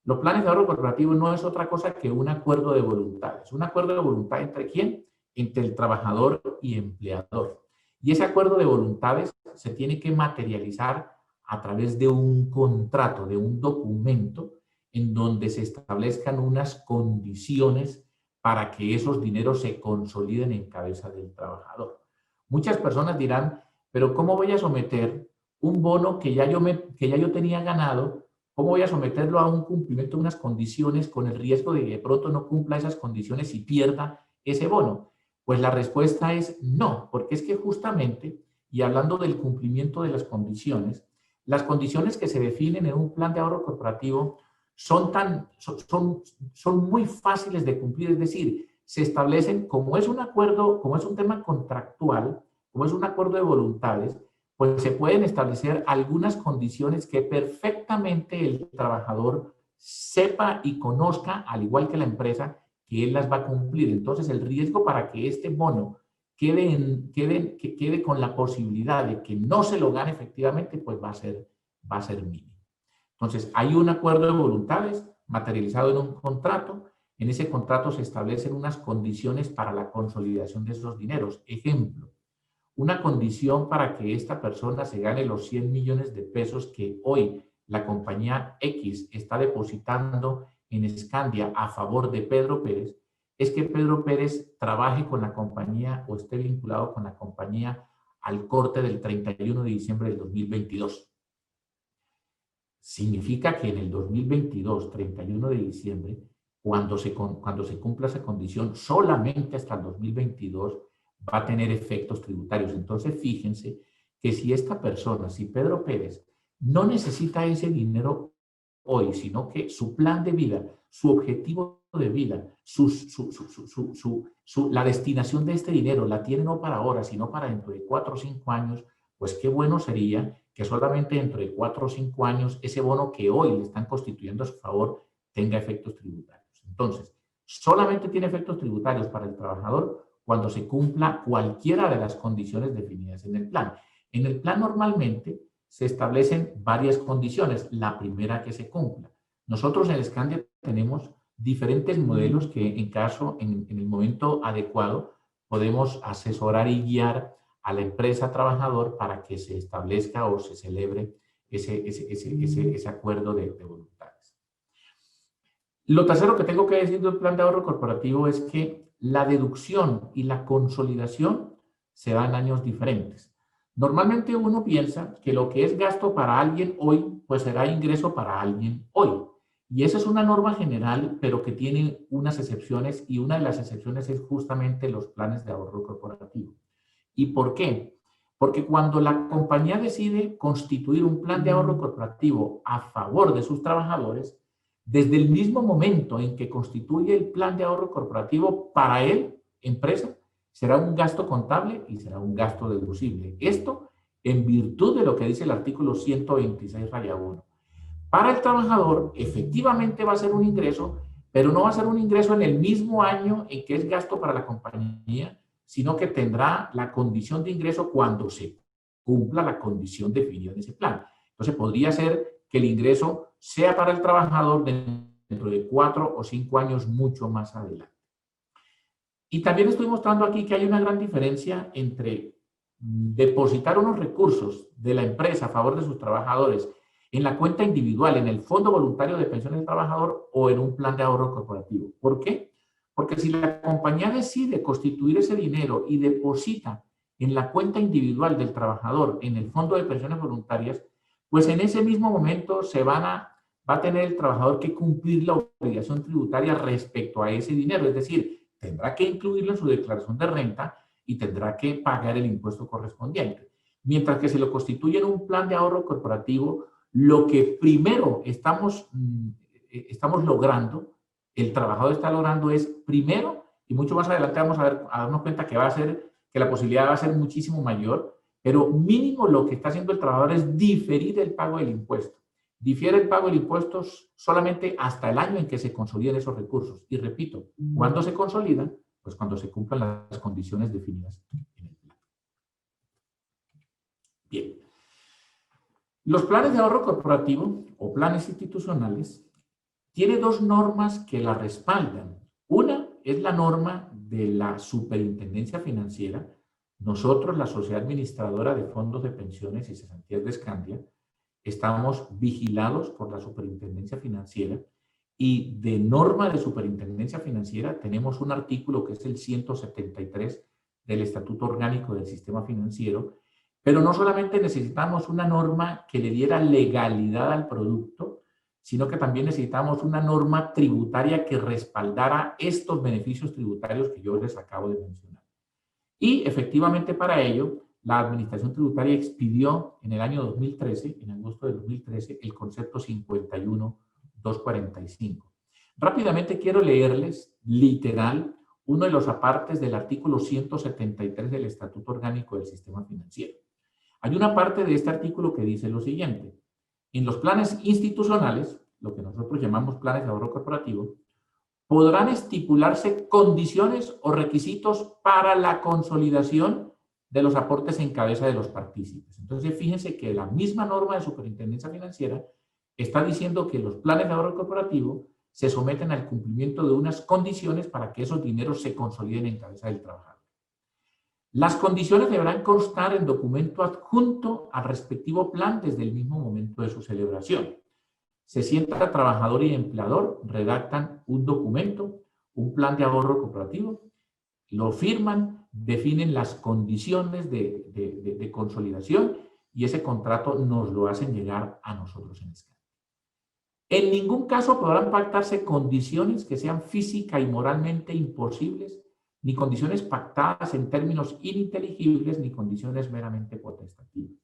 Los planes de ahorro corporativo no es otra cosa que un acuerdo de voluntades. ¿Un acuerdo de voluntad entre quién? Entre el trabajador y empleador. Y ese acuerdo de voluntades se tiene que materializar a través de un contrato, de un documento en donde se establezcan unas condiciones para que esos dineros se consoliden en cabeza del trabajador. Muchas personas dirán, pero ¿cómo voy a someter un bono que ya yo tenía ganado? ¿Cómo voy a someterlo a un cumplimiento de unas condiciones con el riesgo de que de pronto no cumpla esas condiciones y pierda ese bono? Pues la respuesta es no, porque es que justamente, y hablando del cumplimiento de las condiciones que se definen en un plan de ahorro corporativo son muy fáciles de cumplir, es decir, se establecen, como es un acuerdo, como es un tema contractual, como es un acuerdo de voluntades, pues se pueden establecer algunas condiciones que perfectamente el trabajador sepa y conozca, al igual que la empresa, que él las va a cumplir. Entonces, el riesgo para que este bono quede con la posibilidad de que no se lo gane efectivamente, pues va a ser mínimo. Entonces, hay un acuerdo de voluntades materializado en un contrato. En ese contrato se establecen unas condiciones para la consolidación de esos dineros. Ejemplo, una condición para que esta persona se gane los 100 millones de pesos que hoy la compañía X está depositando en Scandia a favor de Pedro Pérez, es que Pedro Pérez trabaje con la compañía o esté vinculado con la compañía al corte del 31 de diciembre del 2022. Significa que en el 2022, 31 de diciembre, cuando se cumpla esa condición, solamente hasta el 2022 va a tener efectos tributarios. Entonces, fíjense que si esta persona, si Pedro Pérez, no necesita ese dinero hoy, sino que su plan de vida, su objetivo de vida, la destinación de este dinero la tiene no para ahora, sino para dentro de 4 o 5 años, pues qué bueno sería que solamente dentro de 4 o 5 años ese bono que hoy le están constituyendo a su favor tenga efectos tributarios. Entonces, solamente tiene efectos tributarios para el trabajador cuando se cumpla cualquiera de las condiciones definidas en el plan. En el plan normalmente se establecen varias condiciones. La primera, que se cumpla. Nosotros en Scandia tenemos diferentes modelos que en el momento adecuado podemos asesorar y guiar a la empresa trabajador para que se establezca o se celebre ese acuerdo de voluntades. Lo tercero que tengo que decir del plan de ahorro corporativo es que la deducción y la consolidación se dan en años diferentes. Normalmente uno piensa que lo que es gasto para alguien hoy, pues será ingreso para alguien hoy. Y esa es una norma general, pero que tiene unas excepciones, y una de las excepciones es justamente los planes de ahorro corporativo. ¿Y por qué? Porque cuando la compañía decide constituir un plan de ahorro corporativo a favor de sus trabajadores, desde el mismo momento en que constituye el plan de ahorro corporativo para él, empresa, será un gasto contable y será un gasto deducible. Esto en virtud de lo que dice el artículo 126, raya 1. Para el trabajador, efectivamente va a ser un ingreso, pero no va a ser un ingreso en el mismo año en que es gasto para la compañía, sino que tendrá la condición de ingreso cuando se cumpla la condición definida en ese plan. Entonces, podría ser que el ingreso sea para el trabajador dentro de 4 o 5 años mucho más adelante. Y también estoy mostrando aquí que hay una gran diferencia entre depositar unos recursos de la empresa a favor de sus trabajadores en la cuenta individual, en el Fondo Voluntario de Pensiones del Trabajador o en un plan de ahorro corporativo. ¿Por qué? Porque si la compañía decide constituir ese dinero y deposita en la cuenta individual del trabajador en el Fondo de Pensiones Voluntarias, pues en ese mismo momento va a tener el trabajador que cumplir la obligación tributaria respecto a ese dinero. Es decir, tendrá que incluirlo en su declaración de renta y tendrá que pagar el impuesto correspondiente. Mientras que si lo constituye en un plan de ahorro corporativo, lo que primero estamos logrando, el trabajador está logrando es primero, y mucho más adelante vamos a darnos cuenta que la posibilidad va a ser muchísimo mayor, pero mínimo lo que está haciendo el trabajador es diferir el pago del impuesto. Difiere el pago del impuesto solamente hasta el año en que se consoliden esos recursos. Y repito, ¿cuándo se consolidan? Pues cuando se cumplan las condiciones definidas en el plan. Bien. Los planes de ahorro corporativo o planes institucionales tienen dos normas que la respaldan. Una es la norma de la Superintendencia Financiera. Nosotros, la Sociedad Administradora de Fondos de Pensiones y Cesantías de Scandia, estamos vigilados por la Superintendencia Financiera y de norma de Superintendencia Financiera tenemos un artículo que es el 173 del Estatuto Orgánico del Sistema Financiero, pero no solamente necesitamos una norma que le diera legalidad al producto, sino que también necesitamos una norma tributaria que respaldara estos beneficios tributarios que yo les acabo de mencionar. Y efectivamente para ello, la Administración Tributaria expidió en el año 2013, en agosto de 2013, el concepto 51.245. Rápidamente quiero leerles, literal, uno de los apartes del artículo 173 del Estatuto Orgánico del Sistema Financiero. Hay una parte de este artículo que dice lo siguiente: en los planes institucionales, lo que nosotros llamamos planes de ahorro corporativo, podrán estipularse condiciones o requisitos para la consolidación de los aportes en cabeza de los partícipes. Entonces, fíjense que la misma norma de Superintendencia Financiera está diciendo que los planes de ahorro corporativo se someten al cumplimiento de unas condiciones para que esos dineros se consoliden en cabeza del trabajador. Las condiciones deberán constar en documento adjunto al respectivo plan desde el mismo momento de su celebración. Se sienta trabajador y empleador, redactan un documento, un plan de ahorro corporativo, lo firman, definen las condiciones de consolidación y ese contrato nos lo hacen llegar a nosotros en Scandia. En ningún caso podrán pactarse condiciones que sean física y moralmente imposibles, ni condiciones pactadas en términos ininteligibles, ni condiciones meramente potestativas.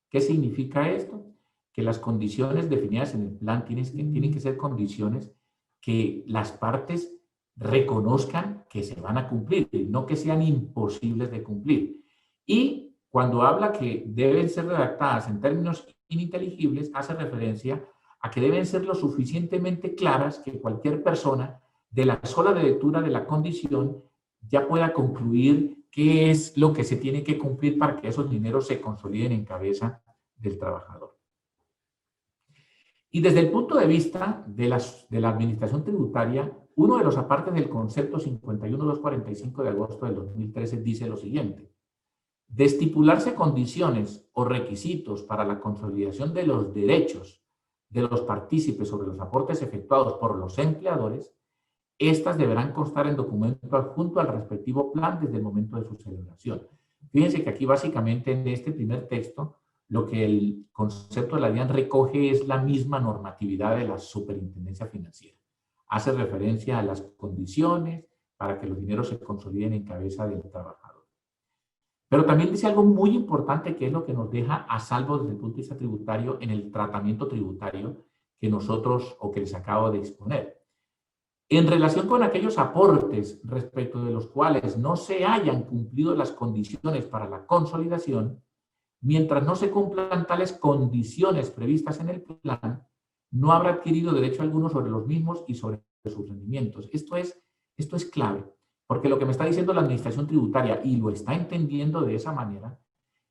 ¿Qué significa esto? Que las condiciones definidas en el plan tienen que ser condiciones que las partes reconozcan que se van a cumplir, no que sean imposibles de cumplir. Y cuando habla que deben ser redactadas en términos ininteligibles, hace referencia a que deben ser lo suficientemente claras que cualquier persona de la sola lectura de la condición ya pueda concluir qué es lo que se tiene que cumplir para que esos dineros se consoliden en cabeza del trabajador. Y desde el punto de vista de la administración tributaria, uno de los apartes del concepto 51.245 de agosto del 2013 dice lo siguiente: de estipularse condiciones o requisitos para la consolidación de los derechos de los partícipes sobre los aportes efectuados por los empleadores, estas deberán constar en documento adjunto al respectivo plan desde el momento de su celebración. Fíjense que aquí básicamente en este primer texto lo que el concepto de la DIAN recoge es la misma normatividad de la Superintendencia Financiera. Hace referencia a las condiciones para que los dineros se consoliden en cabeza del trabajador. Pero también dice algo muy importante que es lo que nos deja a salvo desde el punto de vista tributario en el tratamiento tributario que nosotros o que les acabo de exponer. En relación con aquellos aportes respecto de los cuales no se hayan cumplido las condiciones para la consolidación, mientras no se cumplan tales condiciones previstas en el plan, no habrá adquirido derecho alguno sobre los mismos y sobre sus rendimientos. Esto es clave, porque lo que me está diciendo la administración tributaria, y lo está entendiendo de esa manera,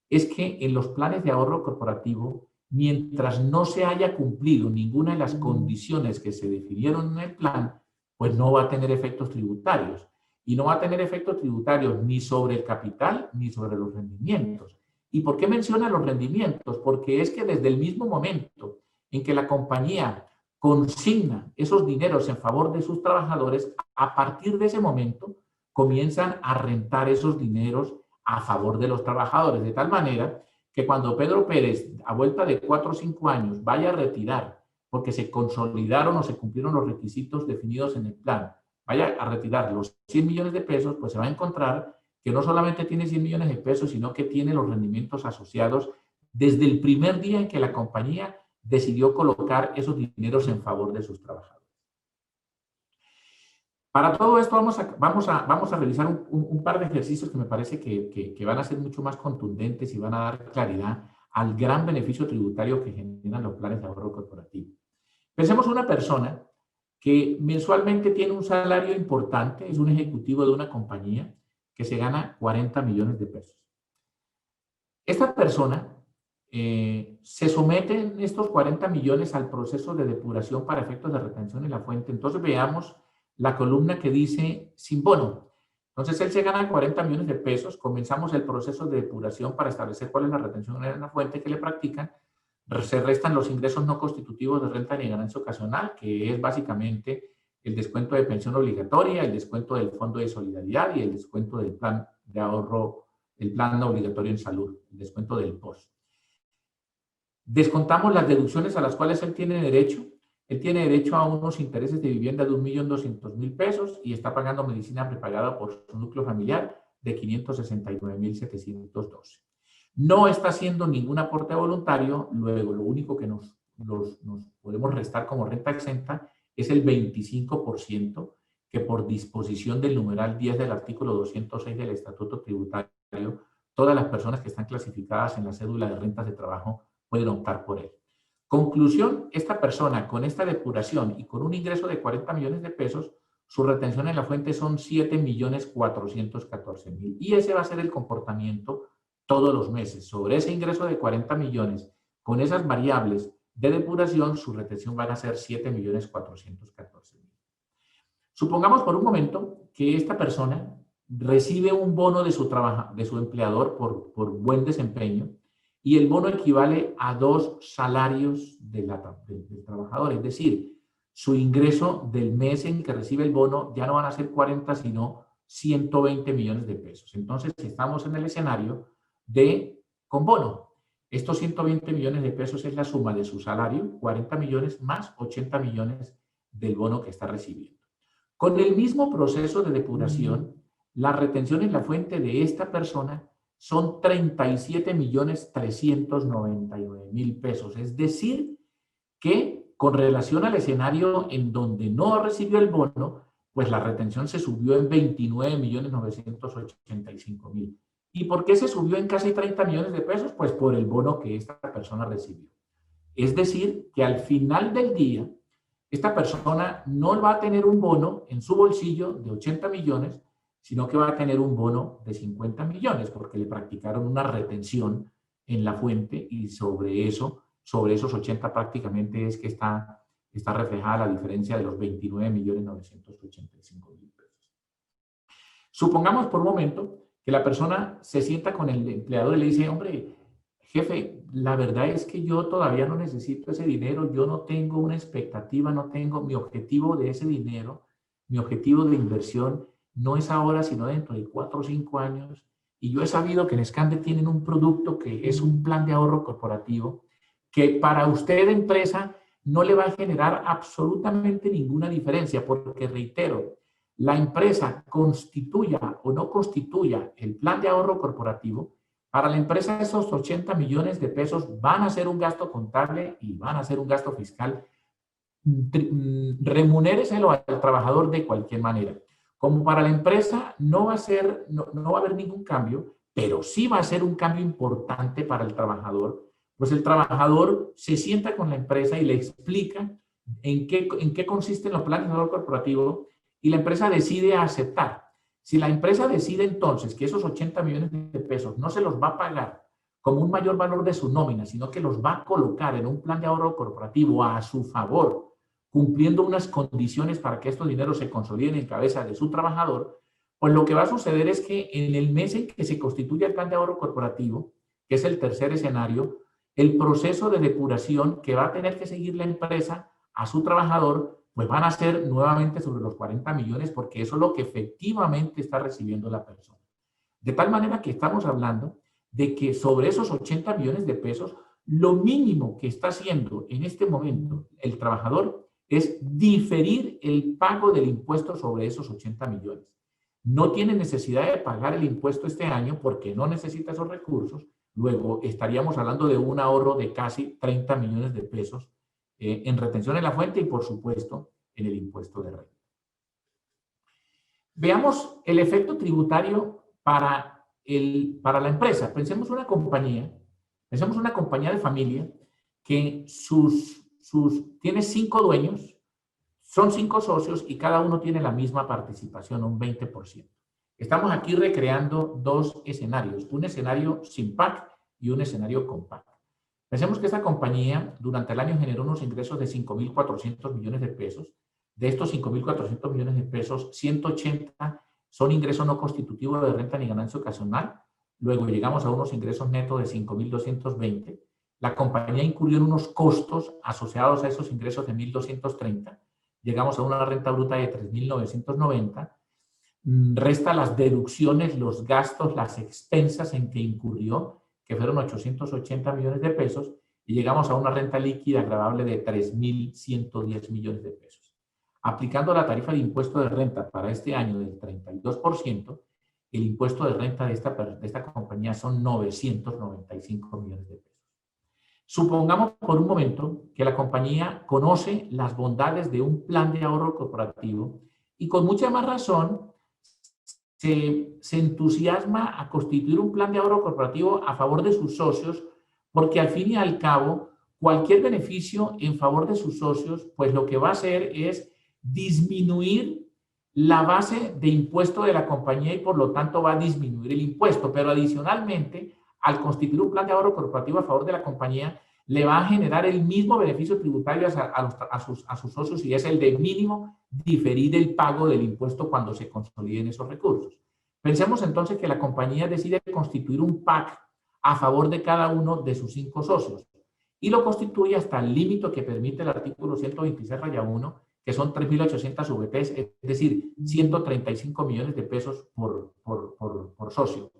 es que en los planes de ahorro corporativo, mientras no se haya cumplido ninguna de las condiciones que se definieron en el plan, pues no va a tener efectos tributarios. Y no va a tener efectos tributarios ni sobre el capital ni sobre los rendimientos. ¿Y por qué menciona los rendimientos? Porque es que desde el mismo momento en que la compañía consigna esos dineros en favor de sus trabajadores, a partir de ese momento comienzan a rentar esos dineros a favor de los trabajadores, de tal manera que cuando Pedro Pérez, a vuelta de 4 o 5 años, vaya a retirar, porque se consolidaron o se cumplieron los requisitos definidos en el plan, vaya a retirar los 100 millones de pesos, pues se va a encontrar que no solamente tiene 100 millones de pesos, sino que tiene los rendimientos asociados desde el primer día en que la compañía decidió colocar esos dineros en favor de sus trabajadores. Para todo esto vamos a realizar un par de ejercicios que me parece que van a ser mucho más contundentes y van a dar claridad al gran beneficio tributario que generan los planes de ahorro corporativo. Pensemos en una persona que mensualmente tiene un salario importante, es un ejecutivo de una compañía que se gana 40 millones de pesos. Esta persona se somete en estos 40 millones al proceso de depuración para efectos de retención en la fuente. Entonces veamos la columna que dice sin bono. Entonces él se gana 40 millones de pesos, comenzamos el proceso de depuración para establecer cuál es la retención en la fuente que le practican, se restan los ingresos no constitutivos de renta ni ganancia ocasional, que es básicamente el descuento de pensión obligatoria, el descuento del fondo de solidaridad y el descuento del plan de ahorro, el plan obligatorio en salud, el descuento del POS. Descontamos las deducciones a las cuales él tiene derecho. Él tiene derecho a unos intereses de vivienda de 1.200.000 pesos y está pagando medicina prepagada por su núcleo familiar de 569.712. No está haciendo ningún aporte voluntario, luego lo único que nos podemos restar como renta exenta es el 25% que por disposición del numeral 10 del artículo 206 del Estatuto Tributario, todas las personas que están clasificadas en la cédula de rentas de trabajo pueden optar por él. Conclusión, esta persona con esta depuración y con un ingreso de 40 millones de pesos, su retención en la fuente son 7.414.000. Y ese va a ser el comportamiento todos los meses. Sobre ese ingreso de 40 millones, con esas variables de depuración, su retención van a ser 7.414.000. Supongamos por un momento que esta persona recibe un bono de su empleador por buen desempeño y el bono equivale a 2 salarios del trabajador. Es decir, su ingreso del mes en que recibe el bono ya no van a ser 40, sino 120 millones de pesos. Entonces, estamos en el escenario de con bono. Estos 120 millones de pesos es la suma de su salario, 40 millones más 80 millones del bono que está recibiendo. Con el mismo proceso de depuración, la retención en la fuente de esta persona son 37.399.000 pesos. Es decir, que con relación al escenario en donde no recibió el bono, pues la retención se subió en 29.985.000. ¿Y por qué se subió en casi 30 millones de pesos? Pues por el bono que esta persona recibió. Es decir, que al final del día, esta persona no va a tener un bono en su bolsillo de 80 millones, sino que va a tener un bono de 50 millones, porque le practicaron una retención en la fuente y sobre esos 80 prácticamente es que está reflejada la diferencia de los 29.985.000 pesos. Supongamos por un momento que la persona se sienta con el empleador y le dice, hombre, jefe, la verdad es que yo todavía no necesito ese dinero, yo no tengo una expectativa, no tengo mi objetivo de ese dinero, mi objetivo de inversión no es ahora, sino dentro de 4 o 5 años. Y yo he sabido que en Scande tienen un producto que es un plan de ahorro corporativo que para usted, empresa, no le va a generar absolutamente ninguna diferencia, porque reitero, la empresa constituya o no constituya el plan de ahorro corporativo, para la empresa esos 80 millones de pesos van a ser un gasto contable y van a ser un gasto fiscal. Remunéreselo al trabajador de cualquier manera. Como para la empresa no va a haber ningún cambio, pero sí va a ser un cambio importante para el trabajador, pues el trabajador se sienta con la empresa y le explica en qué consisten los planes de ahorro corporativo y la empresa decide aceptar. Si la empresa decide entonces que esos 80 millones de pesos no se los va a pagar como un mayor valor de su nómina, sino que los va a colocar en un plan de ahorro corporativo a su favor, cumpliendo unas condiciones para que estos dineros se consoliden en cabeza de su trabajador, pues lo que va a suceder es que en el mes en que se constituya el plan de ahorro corporativo, que es el tercer escenario, el proceso de depuración que va a tener que seguir la empresa a su trabajador, pues van a ser nuevamente sobre los 40 millones, porque eso es lo que efectivamente está recibiendo la persona. De tal manera que estamos hablando de que sobre esos 80 millones de pesos, lo mínimo que está haciendo en este momento el trabajador es diferir el pago del impuesto sobre esos 80 millones. No tiene necesidad de pagar el impuesto este año porque no necesita esos recursos. Luego estaríamos hablando de un ahorro de casi 30 millones de pesos en retención en la fuente y, por supuesto, en el impuesto de renta. Veamos el efecto tributario para la empresa. Pensemos una compañía de familia que tiene 5 dueños, son 5 socios y cada uno tiene la misma participación, un 20%. Estamos aquí recreando 2 escenarios, un escenario sin PAC y un escenario con PAC. Pensemos que esta compañía durante el año generó unos ingresos de 5.400 millones de pesos. De estos 5.400 millones de pesos, 180 son ingresos no constitutivos de renta ni ganancia ocasional. Luego llegamos a unos ingresos netos de 5.220. La compañía incurrió en unos costos asociados a esos ingresos de 1.230. Llegamos a una renta bruta de 3.990. Resta las deducciones, los gastos, las expensas en que incurrió, que fueron 880 millones de pesos, y llegamos a una renta líquida agravable de 3.110 millones de pesos. Aplicando la tarifa de impuesto de renta para este año del 32%, el impuesto de renta de esta compañía son 995 millones de pesos. Supongamos por un momento que la compañía conoce las bondades de un plan de ahorro corporativo y con mucha más razón se entusiasma a constituir un plan de ahorro corporativo a favor de sus socios, porque al fin y al cabo, cualquier beneficio en favor de sus socios, pues lo que va a hacer es disminuir la base de impuesto de la compañía y por lo tanto va a disminuir el impuesto. Pero adicionalmente, al constituir un plan de ahorro corporativo a favor de la compañía, le va a generar el mismo beneficio tributario a sus socios y es el de mínimo diferir el pago del impuesto cuando se consoliden esos recursos. Pensemos entonces que la compañía decide constituir un PAC a favor de cada uno de sus 5 socios y lo constituye hasta el límite que permite el artículo 126-1, que son 3.800 VPs, es decir, 135 millones de pesos por socio.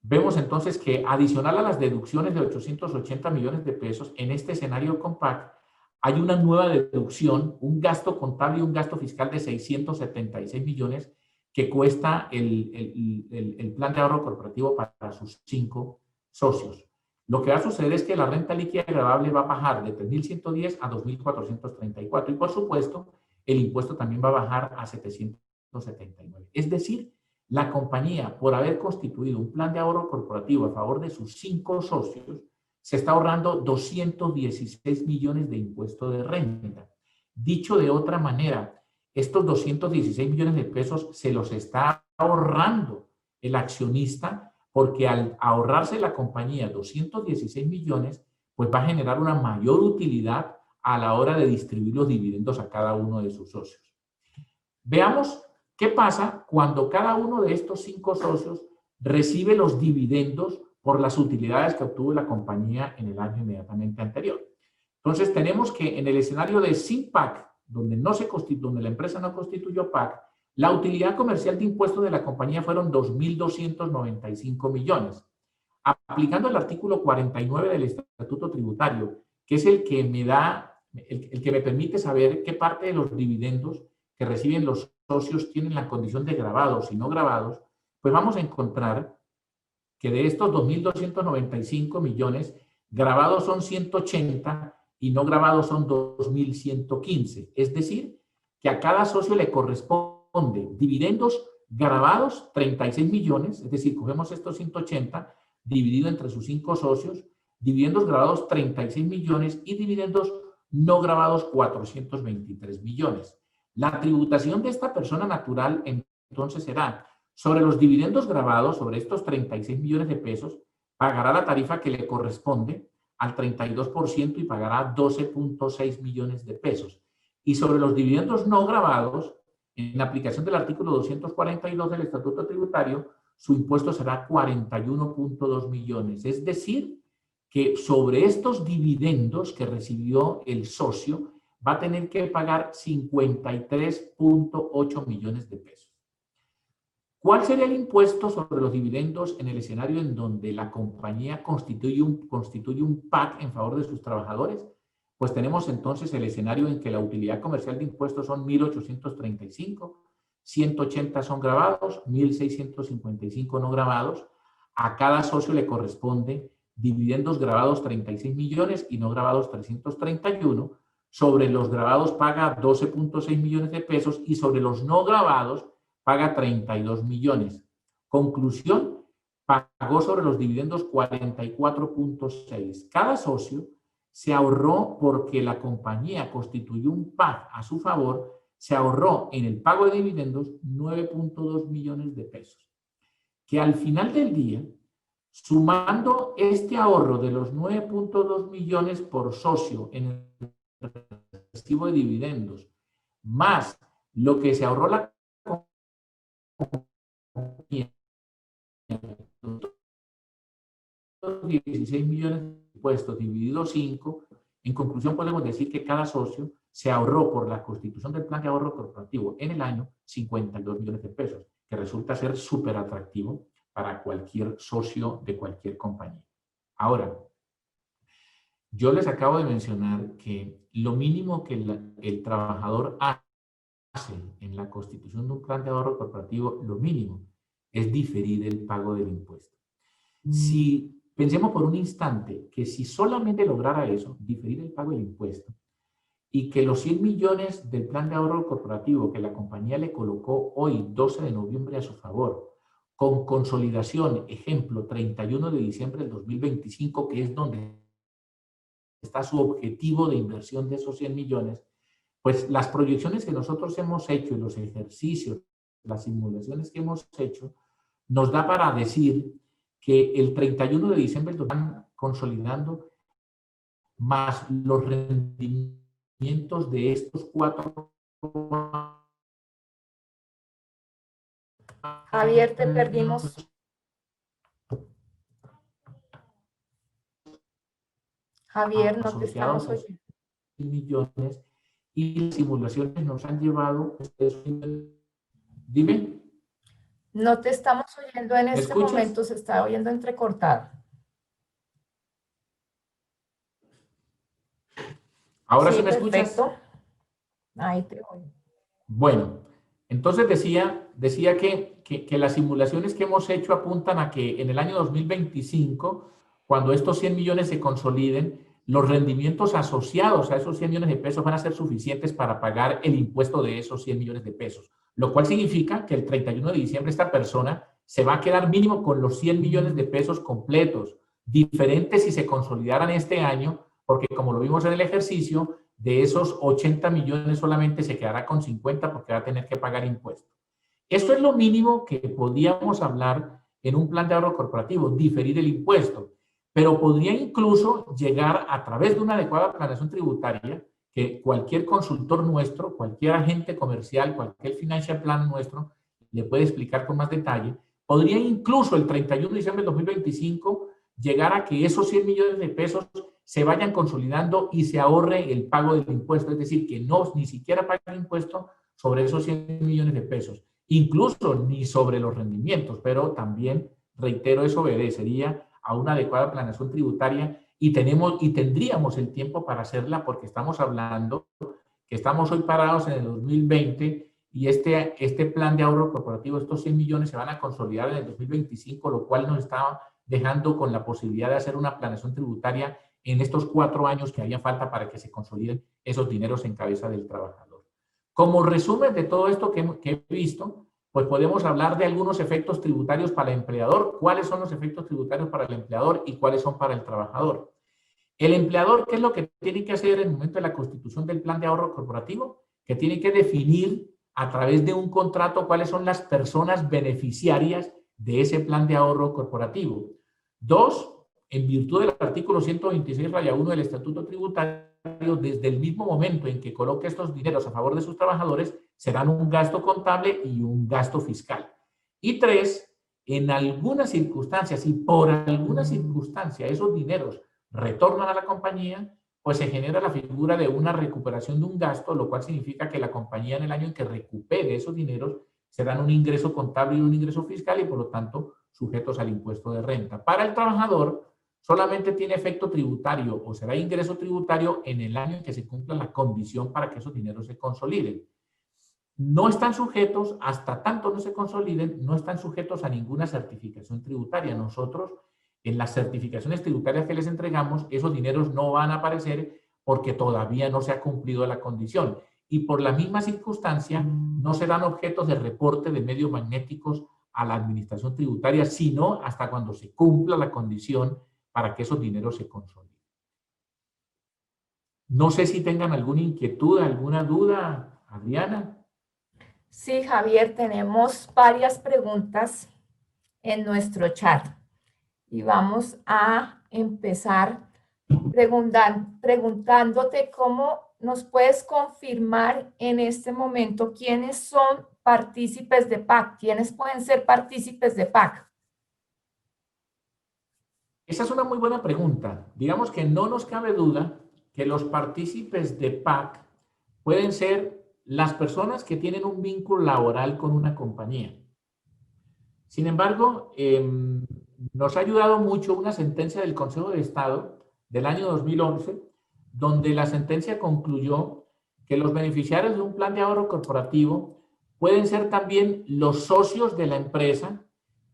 Vemos entonces que adicional a las deducciones de 880 millones de pesos, en este escenario con PAC, hay una nueva deducción, un gasto contable y un gasto fiscal de 676 millones que cuesta el plan de ahorro corporativo para sus 5 socios. Lo que va a suceder es que la renta líquida agravable va a bajar de 3.110 a 2.434 y, por supuesto, el impuesto también va a bajar a 779. Es decir, la compañía, por haber constituido un plan de ahorro corporativo a favor de sus 5 socios, se está ahorrando 216 millones de impuesto de renta. Dicho de otra manera, estos 216 millones de pesos se los está ahorrando el accionista porque al ahorrarse la compañía 216 millones, pues va a generar una mayor utilidad a la hora de distribuir los dividendos a cada uno de sus socios. Veamos qué pasa cuando cada uno de estos 5 socios recibe los dividendos por las utilidades que obtuvo la compañía en el año inmediatamente anterior. Entonces tenemos que en el escenario de sin PAC, donde la empresa no constituyó PAC, la utilidad comercial de impuestos de la compañía fueron 2.295 millones. Aplicando el artículo 49 del Estatuto Tributario, que es el que me permite saber qué parte de los dividendos que reciben los socios tienen la condición de grabados y no grabados, pues vamos a encontrar que de estos 2.295 millones, grabados son 180 y no grabados son 2.115. Es decir, que a cada socio le corresponde dividendos grabados 36 millones, es decir, cogemos estos 180 dividido entre sus 5 socios, dividendos grabados 36 millones y dividendos no grabados 423 millones. La tributación de esta persona natural entonces será sobre los dividendos grabados, sobre estos 36 millones de pesos, pagará la tarifa que le corresponde al 32% y pagará 12.6 millones de pesos. Y sobre los dividendos no grabados, en aplicación del artículo 242 del Estatuto Tributario, su impuesto será 41.2 millones. Es decir, que sobre estos dividendos que recibió el socio, va a tener que pagar 53.8 millones de pesos. ¿Cuál sería el impuesto sobre los dividendos en el escenario en donde la compañía constituye un PAC en favor de sus trabajadores? Pues tenemos entonces el escenario en que la utilidad comercial de impuestos son 1.835, 180 son grabados, 1.655 no grabados. A cada socio le corresponde dividendos grabados 36 millones y no grabados 331. Sobre los grabados paga 12.6 millones de pesos y sobre los no grabados paga 32 millones. Conclusión, pagó sobre los dividendos 44.6. Cada socio se ahorró, porque la compañía constituyó un PAC a su favor, se ahorró en el pago de dividendos 9.2 millones de pesos. Que al final del día, sumando este ahorro de los 9.2 millones por socio en el recibo de dividendos, más lo que se ahorró la compañía, 16 millones de impuestos dividido 5, en conclusión podemos decir que cada socio se ahorró por la constitución del plan de ahorro corporativo en el año 52 millones de pesos, que resulta ser súper atractivo para cualquier socio de cualquier compañía. Ahora, yo les acabo de mencionar que lo mínimo que el trabajador hace en la constitución de un plan de ahorro corporativo, lo mínimo es diferir el pago del impuesto. Si pensemos por un instante que si solamente lograra eso, diferir el pago del impuesto, y que los 100 millones del plan de ahorro corporativo que la compañía le colocó hoy, 12 de noviembre, a su favor, con consolidación, ejemplo, 31 de diciembre del 2025, que es donde está su objetivo de inversión de esos 100 millones, pues las proyecciones que nosotros hemos hecho y los ejercicios, las simulaciones que hemos hecho, nos da para decir que el 31 de diciembre lo están consolidando, más los rendimientos de estos 4. Javier, te perdimos. Javier, no te estamos oyendo. Millones, y las simulaciones nos han llevado. Dime. No te estamos oyendo en este momento, se está oyendo entrecortado. ¿Ahora sí me escuchas? Perfecto. Ahí te oigo. Bueno, entonces decía que las simulaciones que hemos hecho apuntan a que en el año 2025, cuando estos 100 millones se consoliden, los rendimientos asociados a esos 100 millones de pesos van a ser suficientes para pagar el impuesto de esos 100 millones de pesos. Lo cual significa que el 31 de diciembre esta persona se va a quedar mínimo con los 100 millones de pesos completos, diferentes si se consolidaran este año, porque como lo vimos en el ejercicio, de esos 80 millones solamente se quedará con 50 porque va a tener que pagar impuestos. Esto es lo mínimo que podíamos hablar en un plan de ahorro corporativo, diferir el impuesto, pero podría incluso llegar a través de una adecuada planeación tributaria, que cualquier consultor nuestro, cualquier agente comercial, cualquier financial plan nuestro, le puede explicar con más detalle, podría incluso el 31 de diciembre de 2025 llegar a que esos 100 millones de pesos se vayan consolidando y se ahorre el pago del impuesto, es decir, que no ni siquiera pague el impuesto sobre esos 100 millones de pesos, incluso ni sobre los rendimientos, pero también, reitero, eso obedecería a una adecuada planeación tributaria y tendríamos el tiempo para hacerla, porque estamos hablando que estamos hoy parados en el 2020 y este plan de ahorro corporativo, estos 100 millones se van a consolidar en el 2025, lo cual nos está dejando con la posibilidad de hacer una planeación tributaria en estos 4 años que harían falta para que se consoliden esos dineros en cabeza del trabajador. Como resumen de todo esto que he visto, pues podemos hablar de algunos efectos tributarios para el empleador, cuáles son los efectos tributarios para el empleador y cuáles son para el trabajador. El empleador, ¿qué es lo que tiene que hacer en el momento de la constitución del plan de ahorro corporativo? Que tiene que definir a través de un contrato cuáles son las personas beneficiarias de ese plan de ahorro corporativo. 2, en virtud del artículo 126-1 del Estatuto Tributario, desde el mismo momento en que coloque estos dineros a favor de sus trabajadores, serán un gasto contable y un gasto fiscal. Y 3, en algunas circunstancias y por alguna circunstancia esos dineros retornan a la compañía, pues se genera la figura de una recuperación de un gasto, lo cual significa que la compañía en el año en que recupere esos dineros serán un ingreso contable y un ingreso fiscal y por lo tanto sujetos al impuesto de renta. Para el trabajador solamente tiene efecto tributario o será ingreso tributario en el año en que se cumpla la condición para que esos dineros se consoliden. No están sujetos, hasta tanto no se consoliden, no están sujetos a ninguna certificación tributaria. Nosotros, en las certificaciones tributarias que les entregamos, esos dineros no van a aparecer porque todavía no se ha cumplido la condición. Y por la misma circunstancia, no serán objetos de reporte de medios magnéticos a la administración tributaria, sino hasta cuando se cumpla la condición para que esos dineros se consoliden. No sé si tengan alguna inquietud, alguna duda, Adriana. Sí, Javier, tenemos varias preguntas en nuestro chat y vamos a empezar preguntándote cómo nos puedes confirmar en este momento quiénes son partícipes de PAC, quiénes pueden ser partícipes de PAC. Esa es una muy buena pregunta. Digamos que no nos cabe duda que los partícipes de PAC pueden ser las personas que tienen un vínculo laboral con una compañía. Sin embargo, nos ha ayudado mucho una sentencia del Consejo de Estado del año 2011, donde la sentencia concluyó que los beneficiarios de un plan de ahorro corporativo pueden ser también los socios de la empresa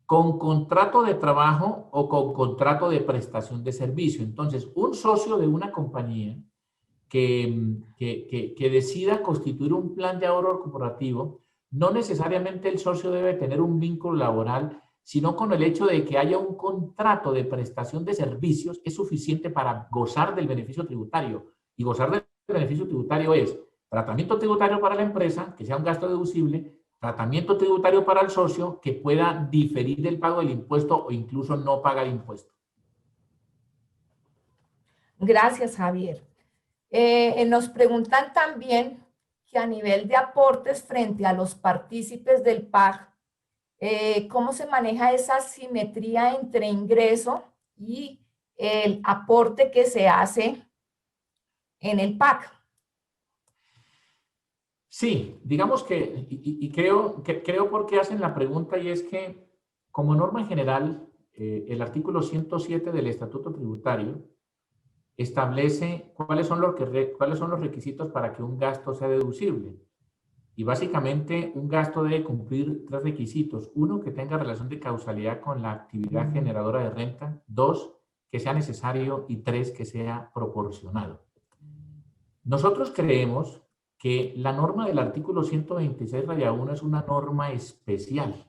con contrato de trabajo o con contrato de prestación de servicio. Entonces, un socio de una compañía que decida constituir un plan de ahorro corporativo, no necesariamente el socio debe tener un vínculo laboral, sino con el hecho de que haya un contrato de prestación de servicios es suficiente para gozar del beneficio tributario. Y gozar del beneficio tributario es tratamiento tributario para la empresa, que sea un gasto deducible, tratamiento tributario para el socio, que pueda diferir el pago del impuesto o incluso no pagar impuesto. Gracias, Javier. Nos preguntan también que a nivel de aportes frente a los partícipes del PAC, ¿cómo se maneja esa simetría entre ingreso y el aporte que se hace en el PAC? Sí, digamos que, creo por qué hacen la pregunta, y es que como norma general, el artículo 107 del Estatuto Tributario establece cuáles son los requisitos para que un gasto sea deducible. Y básicamente un gasto debe cumplir 3 requisitos. 1, que tenga relación de causalidad con la actividad generadora de renta. 2, que sea necesario. Y 3, que sea proporcionado. Nosotros creemos que la norma del artículo 126-1 es una norma especial.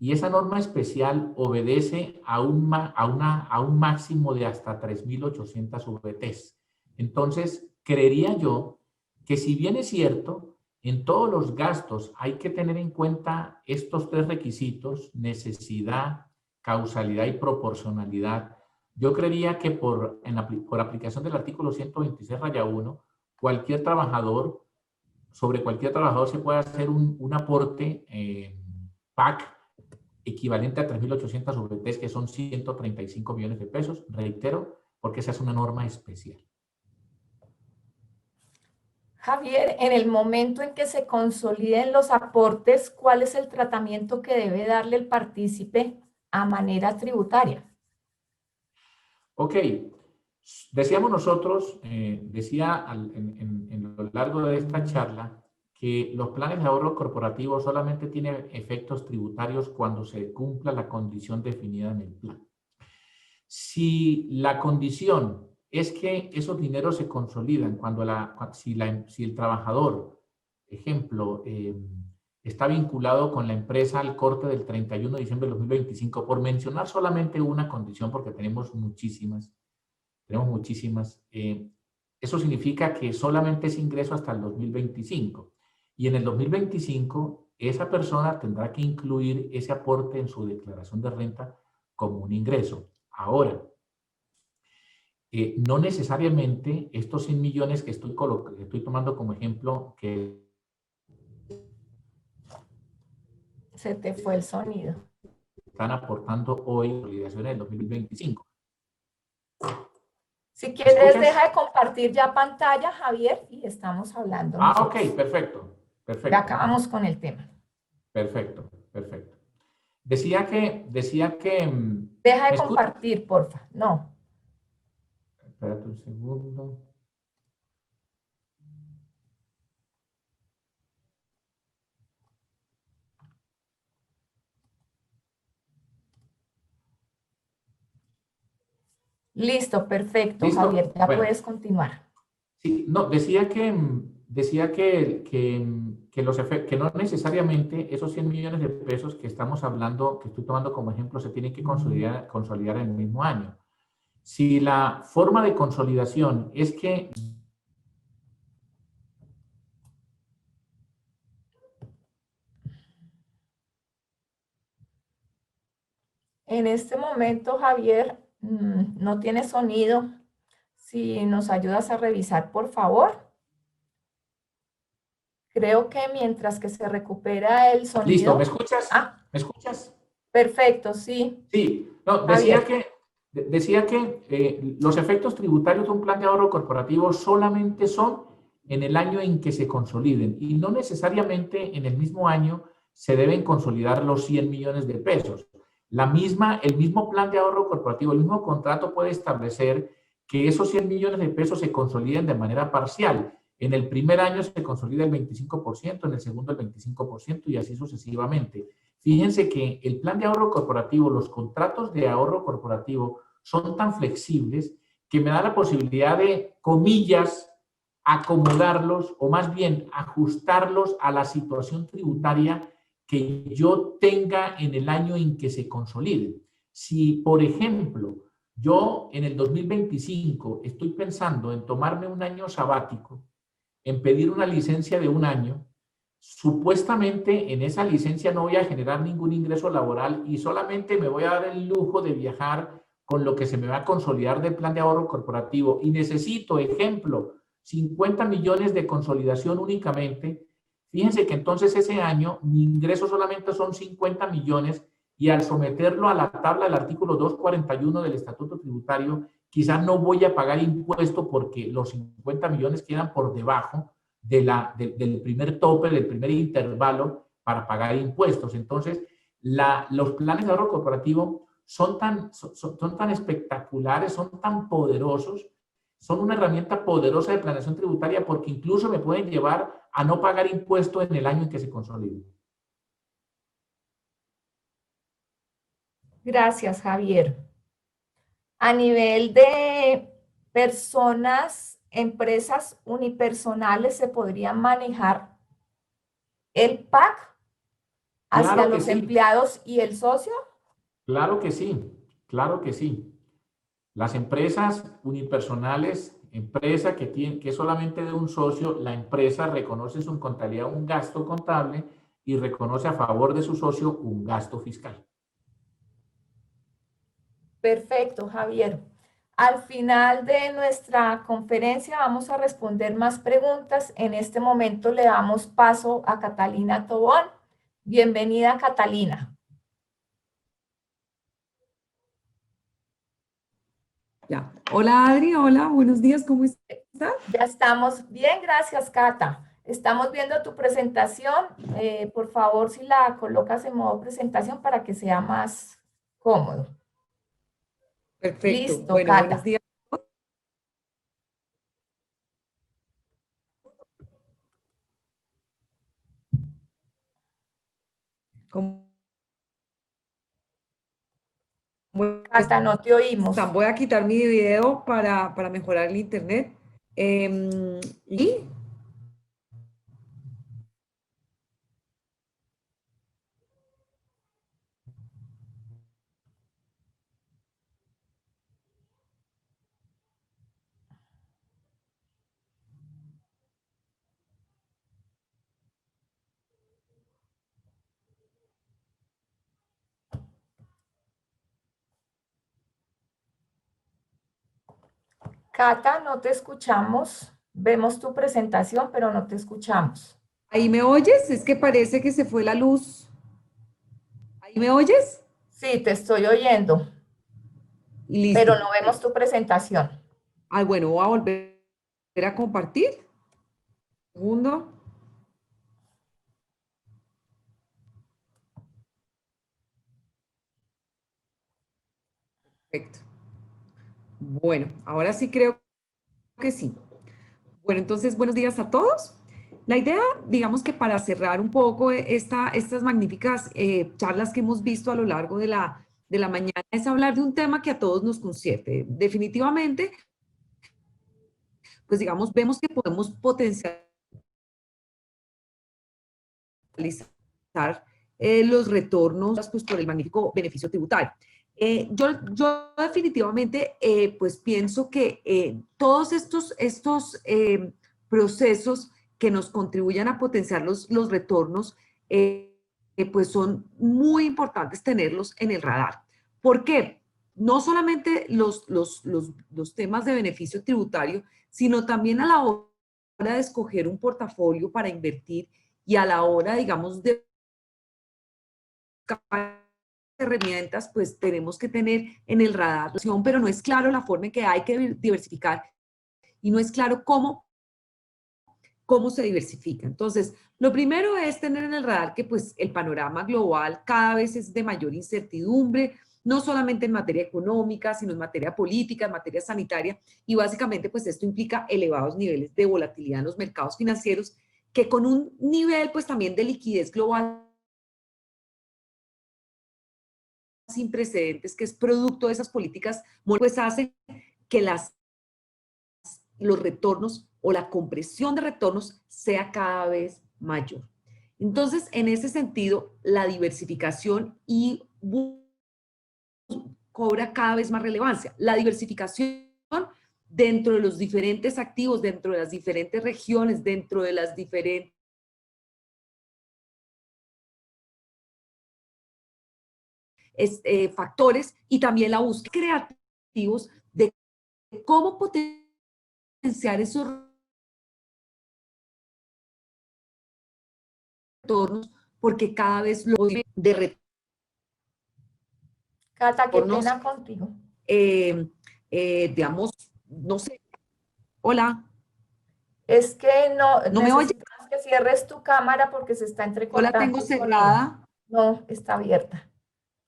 Y esa norma especial obedece a un máximo de hasta 3.800 VTs. Entonces, creería yo que si bien es cierto, en todos los gastos hay que tener en cuenta estos 3 requisitos, necesidad, causalidad y proporcionalidad, yo creería que por aplicación del artículo 126-1, sobre cualquier trabajador se puede hacer un aporte PAC equivalente a 3.800 VTs, que son 135 millones de pesos, reitero, porque esa es una norma especial. Javier, en el momento en que se consoliden los aportes, ¿cuál es el tratamiento que debe darle el partícipe a manera tributaria? Ok, decíamos nosotros, decía en lo largo de esta charla, que los planes de ahorro corporativo solamente tienen efectos tributarios cuando se cumpla la condición definida en el plan. Si la condición es que esos dineros se consolidan si el trabajador, ejemplo, está vinculado con la empresa al corte del 31 de diciembre de 2025, por mencionar solamente una condición, porque tenemos muchísimas, eso significa que solamente es ingreso hasta el 2025. Y en el 2025, esa persona tendrá que incluir ese aporte en su declaración de renta como un ingreso. Ahora, no necesariamente estos 100 millones que estoy tomando como ejemplo, que Se te fue el sonido. están aportando hoy consolidación en el 2025. Si quieres, ¿Escuchas? deja de compartir ya pantalla, Javier, y estamos hablando nosotros. Ok, perfecto, perfecto. Ya acabamos con el tema. Perfecto, perfecto. Decía que... Deja de compartir, porfa. No. Espérate un segundo. Listo, perfecto, ¿Listo? Javier. Ya Bueno, puedes continuar. sí, no, decía que no necesariamente esos 100 millones de pesos que estamos hablando, que estoy tomando como ejemplo, se tienen que consolidar en el mismo año. Si la forma de consolidación es que... En este momento, Javier, no tiene sonido. Si nos ayudas a revisar, por favor. Creo que mientras que se recupera el sonido. Listo, ¿me escuchas? Ah, ¿Me escuchas? perfecto, sí. Sí, no, Javier. decía que los efectos tributarios de un plan de ahorro corporativo solamente son en el año en que se consoliden y no necesariamente en el mismo año se deben consolidar los 100 millones de pesos. El mismo plan de ahorro corporativo, el mismo contrato puede establecer que esos 100 millones de pesos se consoliden de manera parcial. En el primer año se consolida el 25%, en el segundo el 25% y así sucesivamente. Fíjense que el plan de ahorro corporativo, los contratos de ahorro corporativo son tan flexibles que me da la posibilidad de, comillas, acomodarlos o más bien ajustarlos a la situación tributaria que yo tenga en el año en que se consoliden. Si, por ejemplo, yo en el 2025 estoy pensando en tomarme un año sabático, en pedir una licencia de un año, supuestamente en esa licencia no voy a generar ningún ingreso laboral y solamente me voy a dar el lujo de viajar con lo que se me va a consolidar del plan de ahorro corporativo y necesito, ejemplo, 50 millones de consolidación únicamente. Fíjense que entonces ese año mi ingreso solamente son 50 millones y al someterlo a la tabla del artículo 241 del Estatuto Tributario, quizás no voy a pagar impuesto porque los 50 millones quedan por debajo del primer tope, del primer intervalo para pagar impuestos. Entonces, los planes de ahorro corporativo son tan espectaculares, son tan poderosos, son una herramienta poderosa de planeación tributaria porque incluso me pueden llevar a no pagar impuesto en el año en que se consoliden. Gracias, Javier. A nivel de personas, empresas unipersonales, ¿se podría manejar el PAC hacia Claro que los sí, empleados y el socio? claro que sí, claro que sí. Las empresas unipersonales, empresa que es solamente de un socio, la empresa reconoce en su contabilidad un gasto contable y reconoce a favor de su socio un gasto fiscal. Perfecto, Javier. Al final de nuestra conferencia vamos a responder más preguntas. En este momento le damos paso a Catalina Tobón. Bienvenida, Catalina. Ya. Hola Adri, hola, buenos días, ¿cómo estás? Ya estamos bien, gracias, Cata. Estamos viendo tu presentación. Por favor, si la colocas en modo presentación para que sea más cómodo. Perfecto. Listo, Bueno, Cata. buenos días. Cata, no te oímos. Voy a quitar mi video para mejorar el internet. Y Cata, no te escuchamos. Vemos tu presentación, pero no te escuchamos. ¿ahí me oyes? Es que parece que se fue la luz. ¿Ahí me oyes? Sí, te estoy oyendo, Y listo. pero no vemos tu presentación. Ay, bueno, voy a volver a compartir. Segundo. Perfecto. Bueno, ahora sí creo que sí. Bueno, entonces, buenos días a todos. La idea, digamos que para cerrar un poco estas magníficas charlas que hemos visto a lo largo de la mañana, es hablar de un tema que a todos nos concierne. Definitivamente, pues digamos, vemos que podemos potencializar los retornos pues, por el magnífico beneficio tributario. Yo definitivamente pues pienso que todos estos procesos que nos contribuyan a potenciar los retornos pues son muy importantes tenerlos en el radar. ¿Por qué? No solamente los temas de beneficio tributario, sino también a la hora de escoger un portafolio para invertir y a la hora, digamos, de herramientas, pues tenemos que tener en el radar, pero no es claro la forma en que hay que diversificar y no es claro cómo se diversifica. Entonces, lo primero es tener en el radar que pues el panorama global cada vez es de mayor incertidumbre, no solamente en materia económica, sino en materia política, en materia sanitaria, y básicamente pues esto implica elevados niveles de volatilidad en los mercados financieros, que con un nivel pues también de liquidez global sin precedentes, que es producto de esas políticas, pues hace que los retornos o la compresión de retornos sea cada vez mayor. Entonces, en ese sentido, la diversificación cobra cada vez más relevancia. La diversificación dentro de los diferentes activos, dentro de las diferentes regiones, dentro de las diferentes factores y también la búsqueda creativos de cómo potenciar esos retornos, porque cada vez los de retornos. Cata, qué pena contigo. Digamos, no sé. Hola. Es que ¿No me oyes? necesitamos que cierres tu cámara porque se está entrecortando. Yo la tengo cerrada. No, está abierta.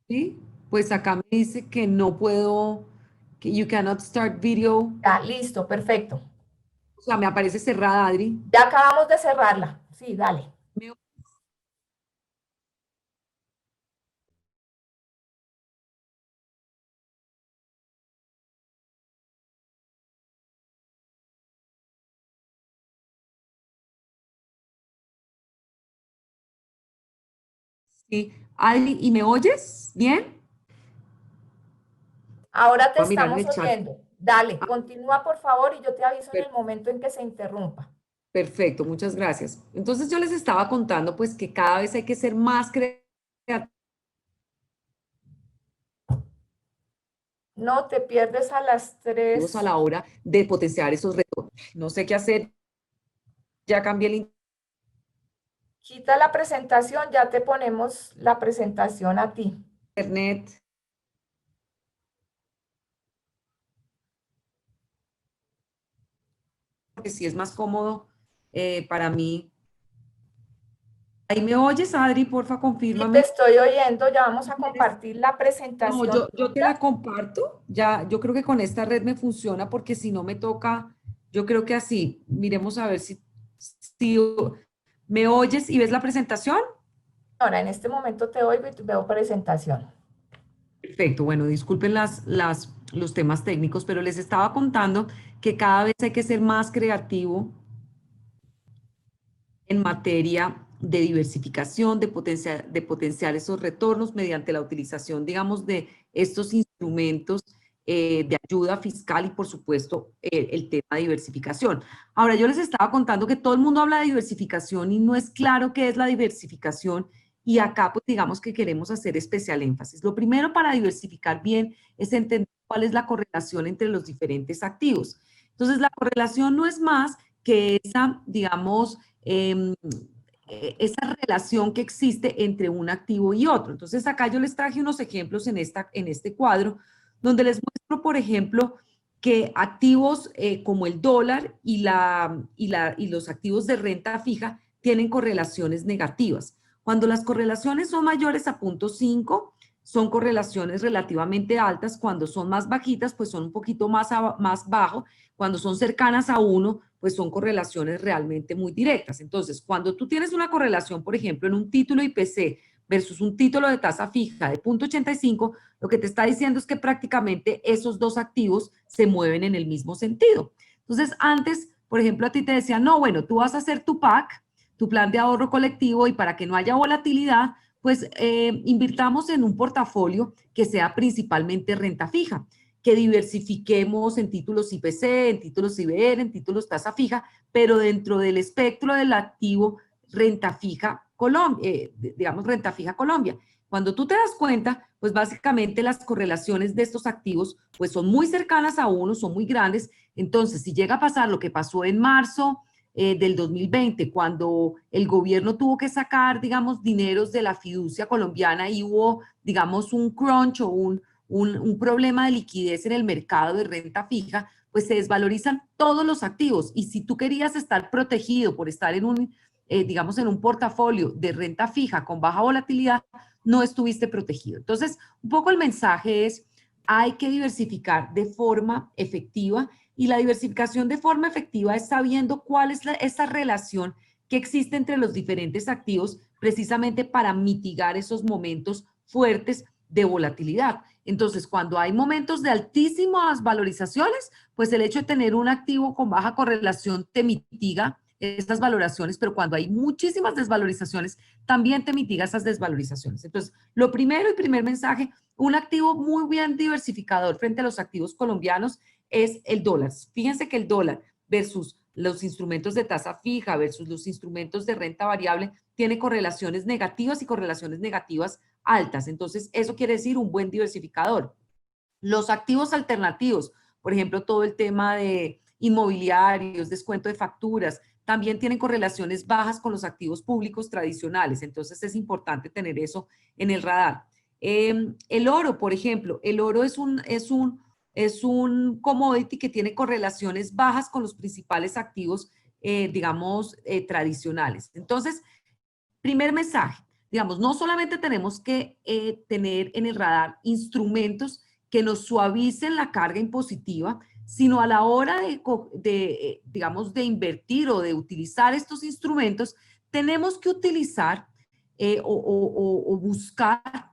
Sí, pues acá me dice que no puedo, que you cannot start video. Ya, listo, perfecto. O sea, me aparece cerrada, Adri. Ya acabamos de cerrarla. Sí, dale. Sí, Adri, ¿y me oyes? ¿Bien? Ahora te Voy a mirar en estamos el chat. oyendo. Dale, continúa por favor y yo te aviso en el momento en que se interrumpa. Perfecto, muchas gracias. Entonces yo les estaba contando pues que cada vez hay que ser más creativos. No te pierdes a las 3. A la hora de potenciar esos retornos. No sé qué hacer. Ya cambié el Quita la presentación, ya te ponemos la presentación a ti. internet. Porque sí es más cómodo para mí. ¿Ahí me oyes, Adri? Porfa, confírmame. Sí, te estoy oyendo, ya vamos a compartir la presentación. No, yo te la comparto. Ya, yo creo que con esta red me funciona porque si no me toca, yo creo que así. Miremos a ver si me oyes y ves la presentación. Ahora, en este momento te oigo y veo presentación. Perfecto, bueno, disculpen los temas técnicos, pero les estaba contando que cada vez hay que ser más creativo en materia de diversificación, de potenciar esos retornos mediante la utilización, digamos, de estos instrumentos de ayuda fiscal y, por supuesto, el tema de diversificación. Ahora, yo les estaba contando que todo el mundo habla de diversificación y no es claro qué es la diversificación, y acá, pues, digamos que queremos hacer especial énfasis. Lo primero para diversificar bien es entender cuál es la correlación entre los diferentes activos. Entonces, la correlación no es más que esa, digamos, esa relación que existe entre un activo y otro. Entonces, acá yo les traje unos ejemplos en este cuadro, donde les muestro, por ejemplo, que activos como el dólar y los activos de renta fija tienen correlaciones negativas. Cuando las correlaciones son mayores a 0.5, son correlaciones relativamente altas. Cuando son más bajitas, pues son un poquito más bajo. Cuando son cercanas a 1, pues son correlaciones realmente muy directas. Entonces, cuando tú tienes una correlación, por ejemplo, en un título IPC versus un título de tasa fija de 0.85, lo que te está diciendo es que prácticamente esos dos activos se mueven en el mismo sentido. Entonces, antes, por ejemplo, a ti te decían, no, bueno, tú vas a hacer tu PAC, tu plan de ahorro colectivo, y para que no haya volatilidad, pues invirtamos en un portafolio que sea principalmente renta fija, que diversifiquemos en títulos IPC, en títulos IBR, en títulos tasa fija, pero dentro del espectro del activo renta fija Colombia, digamos renta fija Colombia. Cuando tú te das cuenta, pues básicamente las correlaciones de estos activos pues son muy cercanas a 1, son muy grandes. Entonces, si llega a pasar lo que pasó en marzo del 2020, cuando el gobierno tuvo que sacar, digamos, dineros de la fiducia colombiana y hubo, digamos, un crunch o un problema de liquidez en el mercado de renta fija, pues se desvalorizan todos los activos. Y si tú querías estar protegido por estar en digamos, en un portafolio de renta fija con baja volatilidad, no estuviste protegido. Entonces, un poco el mensaje es, hay que diversificar de forma efectiva, y la diversificación de forma efectiva es sabiendo cuál es esa relación que existe entre los diferentes activos, precisamente para mitigar esos momentos fuertes de volatilidad. Entonces, cuando hay momentos de altísimas valorizaciones, pues el hecho de tener un activo con baja correlación te mitiga estas valoraciones, pero cuando hay muchísimas desvalorizaciones, también te mitiga esas desvalorizaciones. Entonces, lo primero y primer mensaje, un activo muy bien diversificador frente a los activos colombianos es el dólar. Fíjense que el dólar versus los instrumentos de tasa fija versus los instrumentos de renta variable tiene correlaciones negativas y correlaciones negativas altas. Entonces, eso quiere decir un buen diversificador. Los activos alternativos, por ejemplo, todo el tema de inmobiliarios, descuento de facturas, también tienen correlaciones bajas con los activos públicos tradicionales. Entonces, es importante tener eso en el radar. El oro, por ejemplo, el oro es un commodity que tiene correlaciones bajas con los principales activos, digamos, tradicionales. Entonces, primer mensaje, digamos, no solamente tenemos que tener en el radar instrumentos que nos suavicen la carga impositiva, sino a la hora digamos, de invertir o de utilizar estos instrumentos, tenemos que utilizar o buscar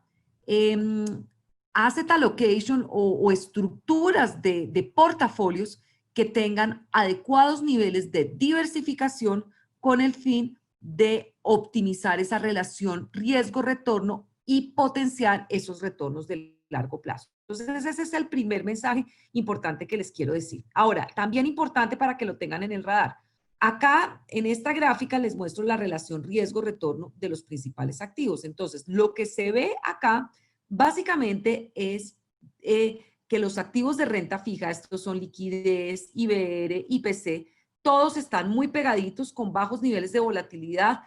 asset allocation o estructuras de portafolios que tengan adecuados niveles de diversificación con el fin de optimizar esa relación riesgo-retorno y potenciar esos retornos de largo plazo. Entonces, ese es el primer mensaje importante que les quiero decir. Ahora, también importante para que lo tengan en el radar. Acá, en esta gráfica, les muestro la relación riesgo-retorno de los principales activos. Entonces, lo que se ve acá básicamente es que los activos de renta fija, estos son liquidez, IBR, IPC, todos están muy pegaditos con bajos niveles de volatilidad,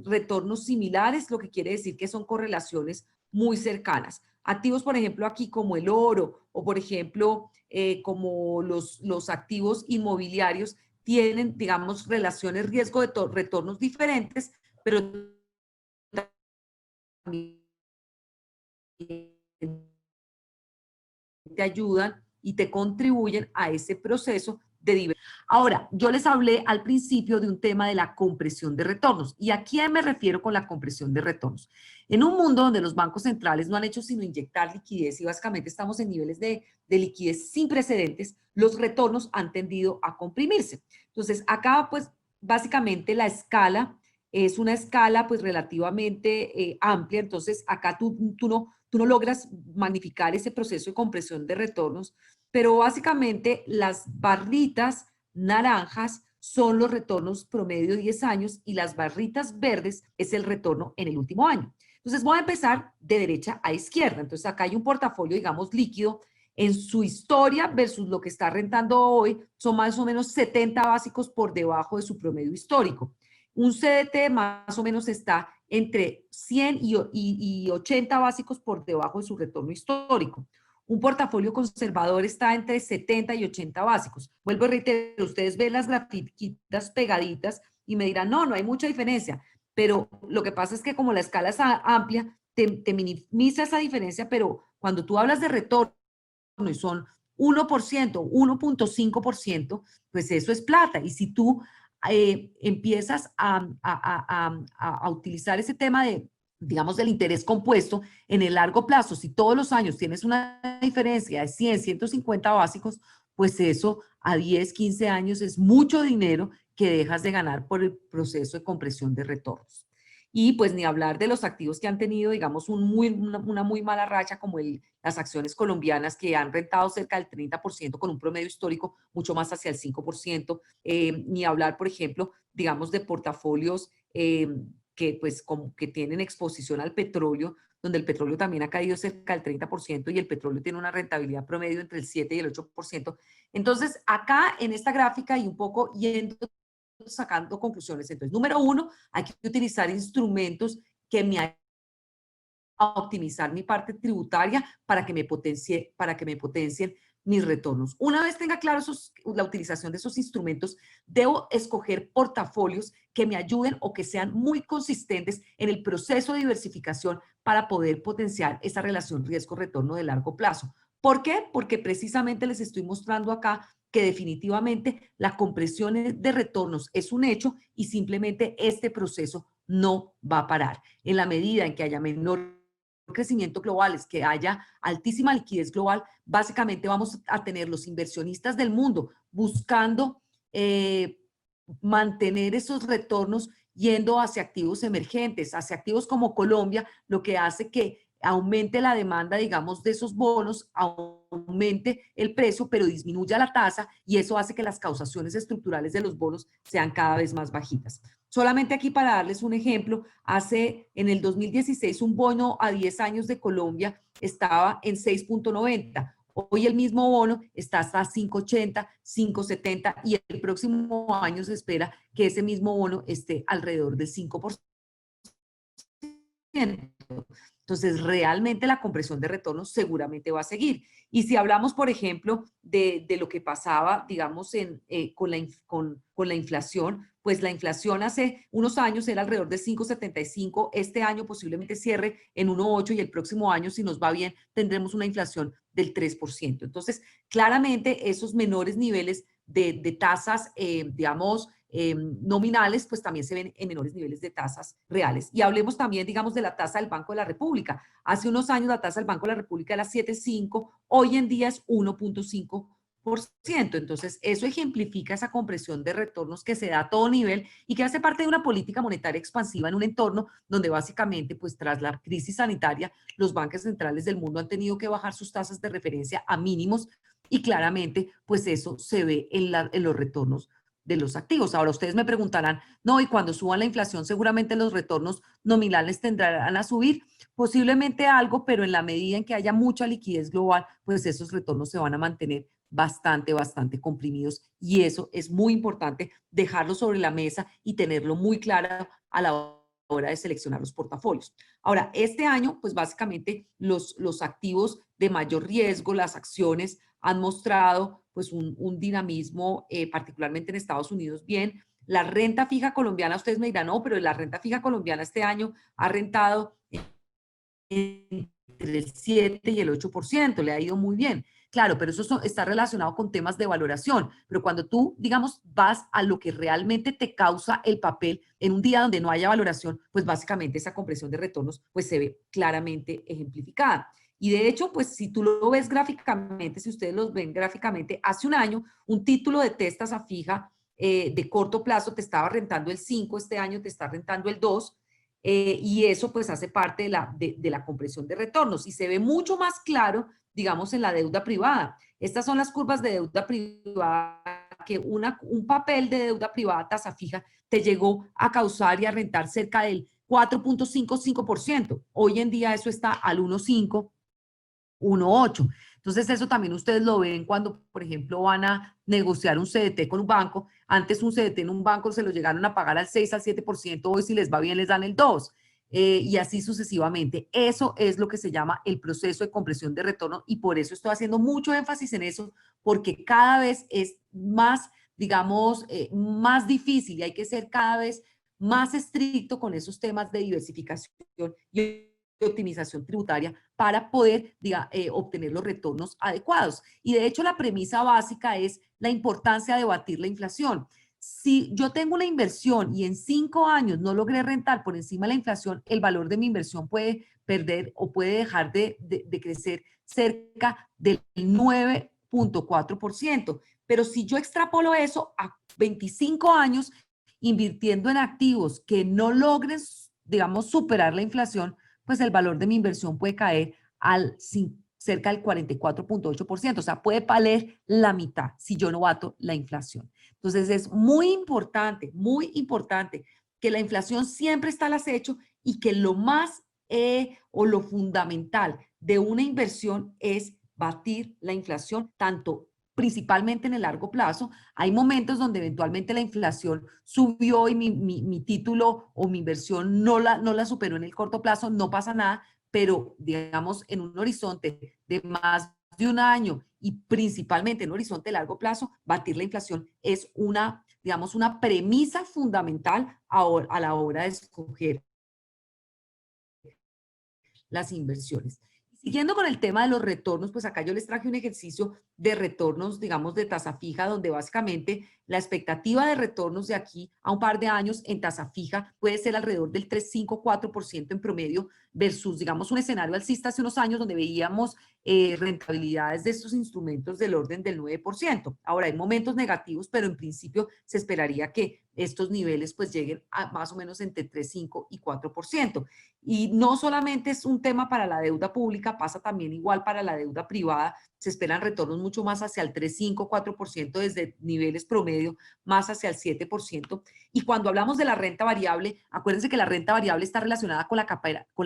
retornos similares, lo que quiere decir que son correlaciones muy cercanas. Activos, por ejemplo, aquí como el oro o, por ejemplo, como los activos inmobiliarios tienen, digamos, relaciones riesgo de retornos diferentes, pero también te ayudan y te contribuyen a ese proceso Ahora, yo les hablé al principio de un tema de la compresión de retornos. ¿Y a quién me refiero con la compresión de retornos? En un mundo donde los bancos centrales no han hecho sino inyectar liquidez y básicamente estamos en niveles de liquidez sin precedentes, los retornos han tendido a comprimirse. Entonces, acá pues básicamente la escala es una escala pues relativamente amplia, entonces acá tú no logras magnificar ese proceso de compresión de retornos, pero básicamente las barritas naranjas son los retornos promedio de 10 años y las barritas verdes es el retorno en el último año. Entonces voy a empezar de derecha a izquierda. Entonces acá hay un portafolio, digamos, líquido. En su historia versus lo que está rentando hoy son más o menos 70 básicos por debajo de su promedio histórico. Un CDT más o menos está entre 100 y 80 básicos por debajo de su retorno histórico. Un portafolio conservador está entre 70 y 80 básicos. Vuelvo a reiterar, ustedes ven las grafiquitas pegaditas y me dirán, no hay mucha diferencia, pero lo que pasa es que como la escala es amplia, te minimiza esa diferencia, pero cuando tú hablas de retorno y son 1%, 1.5%, pues eso es plata. Y si tú empiezas a utilizar ese tema de, digamos, del interés compuesto en el largo plazo, si todos los años tienes una diferencia de 100, 150 básicos, pues eso a 10, 15 años es mucho dinero que dejas de ganar por el proceso de compresión de retornos. Y pues ni hablar de los activos que han tenido, digamos, una muy mala racha, como las acciones colombianas que han rentado cerca del 30% con un promedio histórico mucho más hacia el 5%. Ni hablar, por ejemplo, digamos, de portafolios que pues como que tienen exposición al petróleo, donde el petróleo también ha caído cerca del 30% y el petróleo tiene una rentabilidad promedio entre el 7 y el 8%. Entonces, acá en esta gráfica y un poco sacando conclusiones. Entonces, número uno, hay que utilizar instrumentos que me ayuden a optimizar mi parte tributaria para que me potencien mis retornos. Una vez tenga claro la utilización de esos instrumentos, debo escoger portafolios que me ayuden o que sean muy consistentes en el proceso de diversificación para poder potenciar esa relación riesgo-retorno de largo plazo. ¿Por qué? Porque precisamente les estoy mostrando acá que definitivamente la compresión de retornos es un hecho y simplemente este proceso no va a parar. En la medida en que haya menor crecimiento global, es que haya altísima liquidez global, básicamente vamos a tener los inversionistas del mundo buscando mantener esos retornos yendo hacia activos emergentes, hacia activos como Colombia, lo que hace que aumente la demanda, digamos, de esos bonos, aumente el precio, pero disminuya la tasa y eso hace que las causaciones estructurales de los bonos sean cada vez más bajitas. Solamente aquí para darles un ejemplo, en el 2016 un bono a 10 años de Colombia estaba en 6.90. Hoy el mismo bono está hasta 5.80, 5.70 y el próximo año se espera que ese mismo bono esté alrededor del 5%. Entonces, realmente la compresión de retornos seguramente va a seguir. Y si hablamos, por ejemplo, de lo que pasaba, digamos, con la inflación, pues la inflación hace unos años era alrededor de 5.75, este año posiblemente cierre en 1.8 y el próximo año, si nos va bien, tendremos una inflación del 3%. Entonces, claramente esos menores niveles de tasas, digamos, nominales, pues también se ven en menores niveles de tasas reales. Y hablemos también, digamos, de la tasa del Banco de la República. Hace unos años la tasa del Banco de la República era 7.5, hoy en día es 1.5%. Entonces, eso ejemplifica esa compresión de retornos que se da a todo nivel y que hace parte de una política monetaria expansiva en un entorno donde básicamente, pues tras la crisis sanitaria, los bancos centrales del mundo han tenido que bajar sus tasas de referencia a mínimos y claramente, pues eso se ve en los retornos de los activos. Ahora ustedes me preguntarán, no, y cuando suban la inflación seguramente los retornos nominales tendrán a subir, posiblemente algo, pero en la medida en que haya mucha liquidez global, pues esos retornos se van a mantener bastante comprimidos y eso es muy importante dejarlo sobre la mesa y tenerlo muy claro a la hora de seleccionar los portafolios. Ahora, este año, pues básicamente los activos de mayor riesgo, las acciones, han mostrado pues un dinamismo, particularmente en Estados Unidos, bien. La renta fija colombiana, ustedes me dirán, no, pero la renta fija colombiana este año ha rentado entre el 7 y el 8%, le ha ido muy bien. Claro, pero eso está relacionado con temas de valoración. Pero cuando tú, digamos, vas a lo que realmente te causa el papel en un día donde no haya valoración, pues básicamente esa compresión de retornos pues se ve claramente ejemplificada. Y de hecho, pues si tú lo ves gráficamente, si ustedes los ven gráficamente, hace un año un título de test tasa fija de corto plazo te estaba rentando el 5, este año te está rentando el 2, y eso pues hace parte de la compresión de retornos y se ve mucho más claro, digamos, en la deuda privada. Estas son las curvas de deuda privada que un papel de deuda privada tasa fija te llegó a causar y a rentar cerca del 4.55%. Hoy en día eso está al 1.5, 1.8. Entonces eso también ustedes lo ven cuando, por ejemplo, van a negociar un CDT con un banco. Antes un CDT en un banco se lo llegaron a pagar al 6, al 7%, hoy si les va bien les dan el 2%. Y así sucesivamente. Eso es lo que se llama el proceso de compresión de retorno y por eso estoy haciendo mucho énfasis en eso, porque cada vez es más, digamos, más difícil y hay que ser cada vez más estricto con esos temas de diversificación y optimización tributaria para poder obtener los retornos adecuados. Y de hecho la premisa básica es la importancia de batir la inflación. Si yo tengo una inversión y en 5 años no logré rentar por encima de la inflación, el valor de mi inversión puede perder o puede dejar de crecer cerca del 9.4%. Pero si yo extrapolo eso a 25 años, invirtiendo en activos que no logren, digamos, superar la inflación, pues el valor de mi inversión puede caer cerca del 44.8%, o sea, puede valer la mitad si yo no bato la inflación. Entonces es muy importante que la inflación siempre está al acecho y que lo más o lo fundamental de una inversión es batir la inflación, tanto principalmente en el largo plazo. Hay momentos donde eventualmente la inflación subió y mi título o mi inversión no la superó en el corto plazo, no pasa nada, pero digamos en un horizonte de más de un año y principalmente en un horizonte de largo plazo, batir la inflación es una, digamos, una premisa fundamental a la hora de escoger las inversiones. Siguiendo con el tema de los retornos, pues acá yo les traje un ejercicio de retornos, digamos, de tasa fija, donde básicamente la expectativa de retornos de aquí a un par de años en tasa fija puede ser alrededor del 3,5-4% en promedio versus, digamos, un escenario alcista hace unos años donde veíamos rentabilidades de estos instrumentos del orden del 9%. Ahora, hay momentos negativos, pero en principio se esperaría que estos niveles pues lleguen a más o menos entre 3,5 y 4%. Y no solamente es un tema para la deuda pública, pasa también igual para la deuda privada. Se esperan retornos mucho más hacia el 3,5, 4% desde niveles promedio, más hacia el 7%. Y cuando hablamos de la renta variable, acuérdense que la renta variable está relacionada con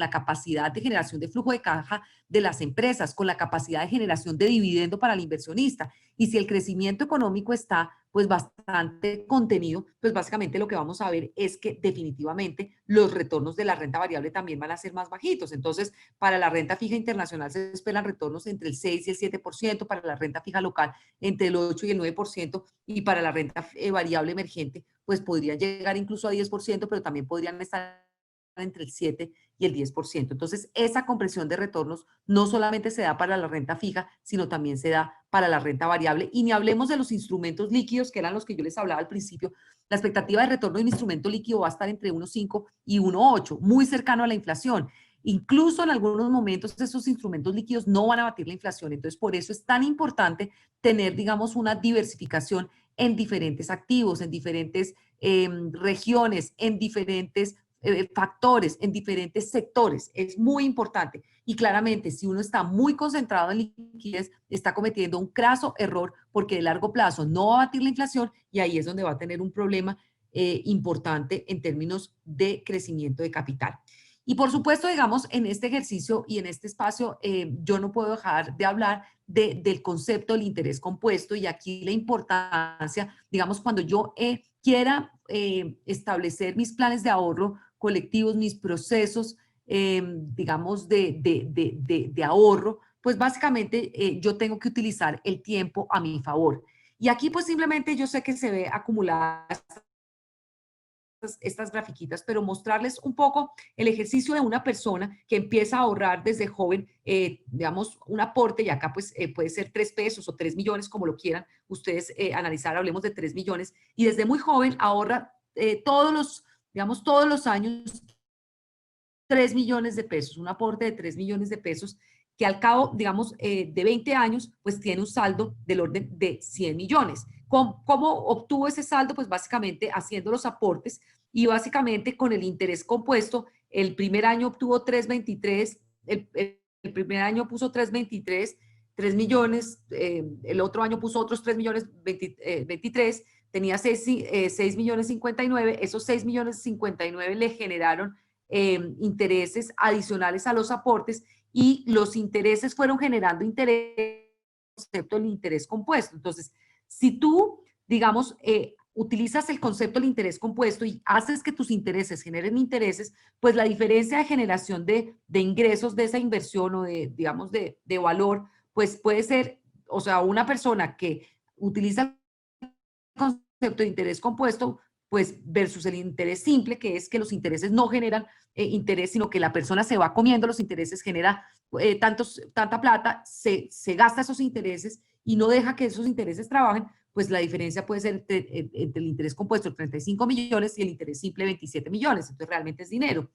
la capacidad de generación de flujo de caja de las empresas, con la capacidad de generación de dividendo para el inversionista. Y si el crecimiento económico está pues bastante contenido, pues básicamente lo que vamos a ver es que definitivamente los retornos de la renta variable también van a ser más bajitos. Entonces, para la renta fija internacional se esperan retornos entre el 6 y el 7%, para la renta fija local entre el 8 y el 9%, y para la renta variable emergente, pues podrían llegar incluso a 10%, pero también podrían estar entre el 7 y el 10%. Entonces, esa compresión de retornos no solamente se da para la renta fija, sino también se da para la renta variable. Y ni hablemos de los instrumentos líquidos, que eran los que yo les hablaba al principio. La expectativa de retorno de un instrumento líquido va a estar entre 1,5 y 1,8, muy cercano a la inflación. Incluso en algunos momentos esos instrumentos líquidos no van a batir la inflación. Entonces, por eso es tan importante tener, digamos, una diversificación en diferentes activos, en diferentes regiones, en diferentes factores, en diferentes sectores. Es muy importante. Y claramente, si uno está muy concentrado en liquidez, está cometiendo un craso error porque de largo plazo no va a batir la inflación y ahí es donde va a tener un problema importante en términos de crecimiento de capital. Y por supuesto, digamos, en este ejercicio y en este espacio, yo no puedo dejar de hablar del concepto del interés compuesto y aquí la importancia, digamos, cuando yo quiera establecer mis planes de ahorro colectivos, mis procesos, digamos, de ahorro, pues básicamente yo tengo que utilizar el tiempo a mi favor. Y aquí pues simplemente yo sé que se ve acumulada estas grafiquitas, pero mostrarles un poco el ejercicio de una persona que empieza a ahorrar desde joven, digamos, un aporte, y acá pues puede ser 3 pesos o 3 millones, como lo quieran ustedes analizar, hablemos de 3 millones, y desde muy joven ahorra todos los años 3 millones de pesos, un aporte de 3 millones de pesos, que al cabo, digamos, de 20 años, pues tiene un saldo del orden de 100 millones. ¿Cómo obtuvo ese saldo? Pues básicamente haciendo los aportes y básicamente con el interés compuesto. El primer año obtuvo 3.23, el primer año puso 3.23, 3 millones, el otro año puso otros 3 millones 23, tenía 6 millones 59, esos 6 millones 59 le generaron intereses adicionales a los aportes, y los intereses fueron generando interés, concepto del interés compuesto. Entonces, si tú, digamos, utilizas el concepto del interés compuesto y haces que tus intereses generen intereses, pues la diferencia de generación de ingresos de esa inversión o de, digamos, de valor, pues puede ser, o sea, una persona que utiliza el concepto de interés compuesto, pues versus el interés simple, que es que los intereses no generan interés, sino que la persona se va comiendo los intereses, genera tanta plata, se gasta esos intereses y no deja que esos intereses trabajen, pues la diferencia puede ser entre el interés compuesto, 35 millones, y el interés simple, 27 millones. Entonces realmente es dinero.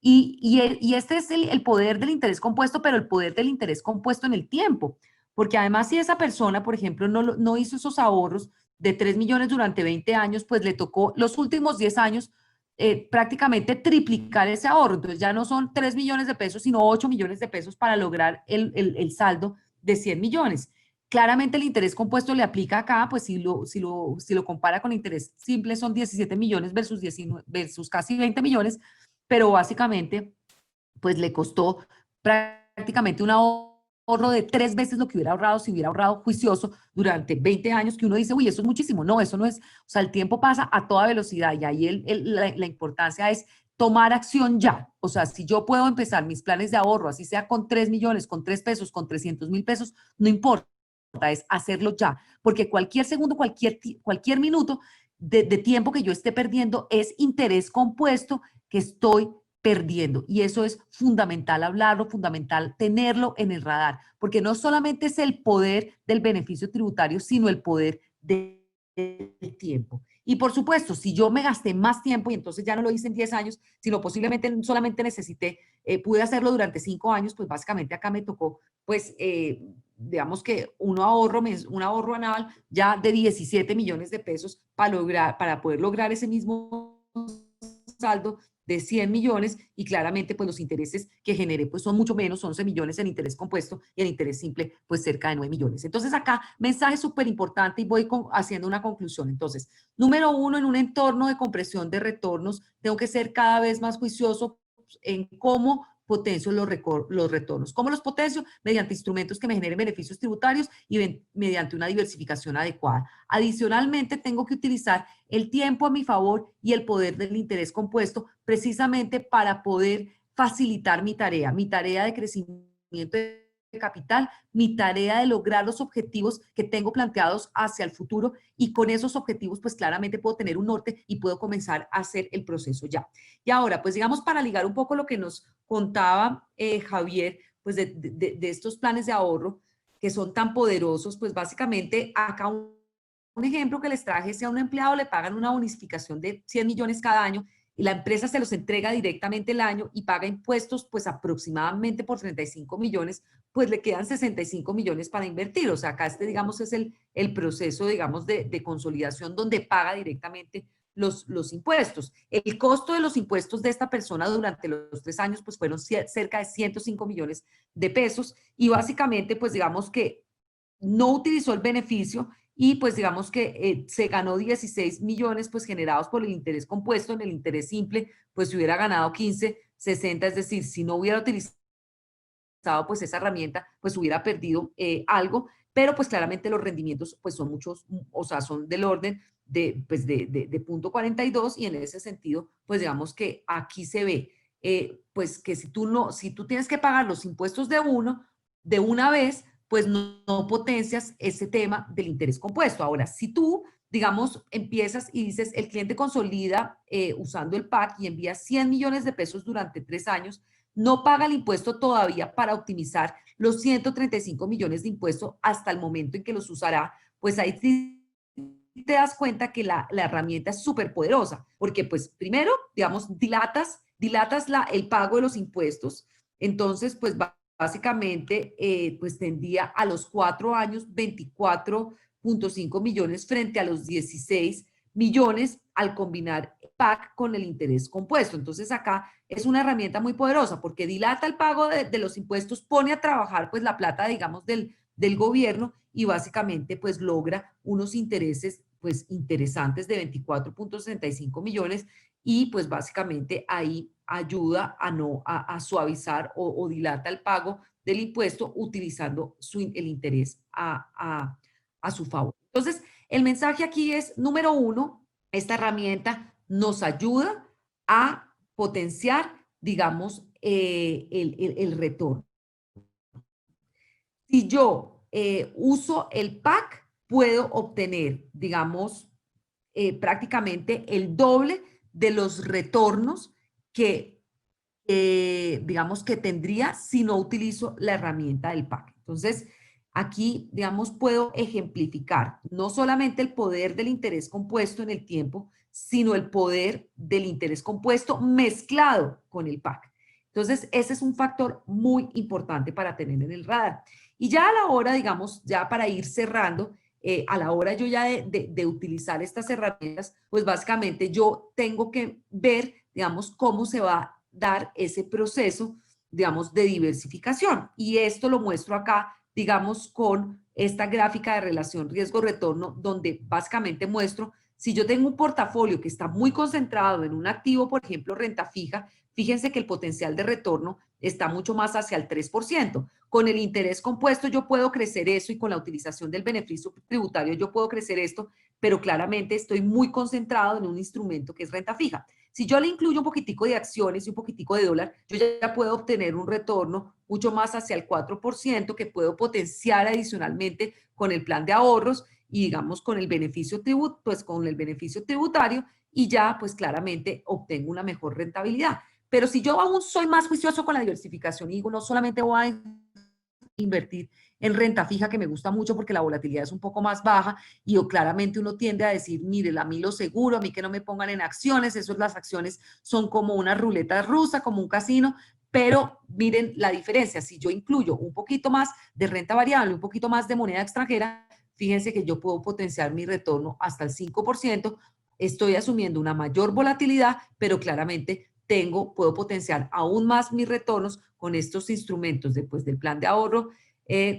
Y este es el poder del interés compuesto, pero el poder del interés compuesto en el tiempo. Porque además, si esa persona, por ejemplo, no hizo esos ahorros de 3 millones durante 20 años, pues le tocó los últimos 10 años prácticamente triplicar ese ahorro. Entonces ya no son 3 millones de pesos, sino 8 millones de pesos para lograr el saldo de 100 millones. Claramente el interés compuesto le aplica acá, pues si lo compara con interés simple, son 17 millones versus casi 20 millones, pero básicamente pues le costó prácticamente un ahorro de 3 veces lo que hubiera ahorrado si hubiera ahorrado juicioso durante 20 años, que uno dice, uy, eso es muchísimo. No, eso no es, o sea, el tiempo pasa a toda velocidad, y ahí la importancia es tomar acción ya. O sea, si yo puedo empezar mis planes de ahorro, así sea con 3 millones, con 3 pesos, con 300.000 pesos, no importa, es hacerlo ya, porque cualquier segundo, cualquier minuto de tiempo que yo esté perdiendo es interés compuesto que estoy perdiendo, y eso es fundamental hablarlo, fundamental tenerlo en el radar, porque no solamente es el poder del beneficio tributario, sino el poder del tiempo. Y por supuesto, si yo me gasté más tiempo y entonces ya no lo hice en 10 años, sino posiblemente solamente necesité, pude hacerlo durante 5 años, pues básicamente acá me tocó, pues, digamos que un ahorro anual ya de 17 millones de pesos para poder lograr ese mismo saldo de 100 millones, y claramente pues los intereses que generé pues son mucho menos, 11 millones en interés compuesto, y en interés simple pues cerca de 9 millones. Entonces acá, mensaje súper importante, y voy haciendo una conclusión. Entonces, número 1, en un entorno de compresión de retornos, tengo que ser cada vez más juicioso en cómo potencio los retornos. ¿Cómo los potencio? Mediante instrumentos que me generen beneficios tributarios y mediante una diversificación adecuada. Adicionalmente, tengo que utilizar el tiempo a mi favor y el poder del interés compuesto, precisamente para poder facilitar mi tarea de crecimiento de capital, mi tarea de lograr los objetivos que tengo planteados hacia el futuro, y con esos objetivos pues claramente puedo tener un norte y puedo comenzar a hacer el proceso ya. Y ahora pues digamos, para ligar un poco lo que nos contaba Javier, pues de estos planes de ahorro que son tan poderosos, pues básicamente acá un ejemplo que les traje: si a un empleado le pagan una bonificación de 100 millones cada año, y la empresa se los entrega directamente el año y paga impuestos pues aproximadamente por 35 millones, pues le quedan 65 millones para invertir. O sea, acá digamos es el proceso, digamos, de consolidación, donde paga directamente los impuestos. El costo de los impuestos de esta persona durante los 3 años pues fueron cerca de 105 millones de pesos, y básicamente pues digamos que no utilizó el beneficio, y pues digamos que se ganó 16 millones pues generados por el interés compuesto. En el interés simple pues se hubiera ganado 15, 60, es decir, si no hubiera utilizado pues esa herramienta, pues hubiera perdido algo, pero pues claramente los rendimientos pues son muchos, o sea, son del orden de 0.42, y en ese sentido pues digamos que aquí se ve pues que si tú tienes que pagar los impuestos de una vez, pues no potencias ese tema del interés compuesto. Ahora, si tú, digamos, empiezas y dices, el cliente consolida usando el PAC y envía 100 millones de pesos durante 3 años, no paga el impuesto todavía para optimizar los 135 millones de impuestos hasta el momento en que los usará, pues ahí te das cuenta que la herramienta es súper poderosa, porque pues primero, digamos, dilatas el pago de los impuestos, entonces pues básicamente pues tendría a los 4 años 24.5 millones frente a los 16 millones al combinar PAC con el interés compuesto. Entonces acá es una herramienta muy poderosa porque dilata el pago de los impuestos, pone a trabajar pues la plata, digamos, del gobierno y básicamente pues logra unos intereses pues interesantes de 24.65 millones y pues básicamente ahí ayuda a suavizar o dilata el pago del impuesto utilizando el interés a su favor. Entonces, el mensaje aquí es, número 1, esta herramienta nos ayuda a potenciar, digamos, el retorno. Si yo uso el PAC, puedo obtener, digamos, prácticamente el doble de los retornos que, digamos, que tendría si no utilizo la herramienta del PAC. Entonces, aquí, digamos, puedo ejemplificar no solamente el poder del interés compuesto en el tiempo, sino el poder del interés compuesto mezclado con el PAC. Entonces, ese es un factor muy importante para tener en el radar. Y ya a la hora, digamos, ya para ir cerrando, a la hora yo ya de utilizar estas herramientas, pues básicamente yo tengo que ver, digamos, cómo se va a dar ese proceso, digamos, de diversificación. Y esto lo muestro acá, digamos, con esta gráfica de relación riesgo-retorno, donde básicamente muestro, si yo tengo un portafolio que está muy concentrado en un activo, por ejemplo, renta fija, fíjense que el potencial de retorno está mucho más hacia el 3%. Con el interés compuesto yo puedo crecer eso y con la utilización del beneficio tributario yo puedo crecer esto, pero claramente estoy muy concentrado en un instrumento que es renta fija. Si yo le incluyo un poquitico de acciones y un poquitico de dólar, yo ya puedo obtener un retorno mucho más hacia el 4% que puedo potenciar adicionalmente con el plan de ahorros y digamos con el beneficio tributario y ya pues claramente obtengo una mejor rentabilidad. Pero si yo aún soy más juicioso con la diversificación y digo, no solamente voy a invertir en renta fija, que me gusta mucho porque la volatilidad es un poco más baja, y claramente uno tiende a decir, mire, a mí lo seguro, a mí que no me pongan en acciones, las acciones son como una ruleta rusa, como un casino, pero miren la diferencia, si yo incluyo un poquito más de renta variable, un poquito más de moneda extranjera, fíjense que yo puedo potenciar mi retorno hasta el 5%, estoy asumiendo una mayor volatilidad, pero claramente puedo potenciar aún más mis retornos con estos instrumentos después del plan de ahorro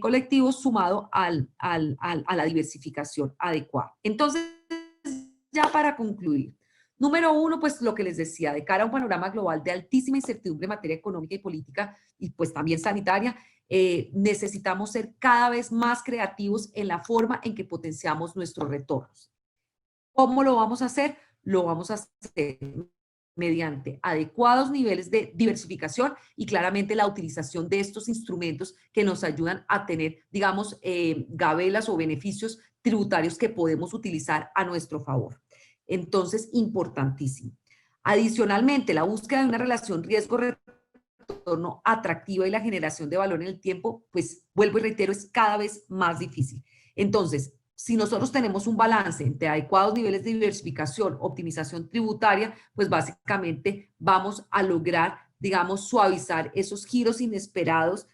colectivo sumado a la diversificación adecuada. Entonces, ya para concluir, número 1, pues lo que les decía, de cara a un panorama global de altísima incertidumbre en materia económica y política y pues también sanitaria, necesitamos ser cada vez más creativos en la forma en que potenciamos nuestros retornos. ¿Cómo lo vamos a hacer? Lo vamos a hacer mediante adecuados niveles de diversificación y claramente la utilización de estos instrumentos que nos ayudan a tener, digamos, gabelas o beneficios tributarios que podemos utilizar a nuestro favor. Entonces, importantísimo. Adicionalmente, la búsqueda de una relación riesgo-retorno atractiva y la generación de valor en el tiempo, pues, vuelvo y reitero, es cada vez más difícil. Entonces, si nosotros tenemos un balance entre adecuados niveles de diversificación, optimización tributaria, pues básicamente vamos a lograr, digamos, suavizar esos giros inesperados,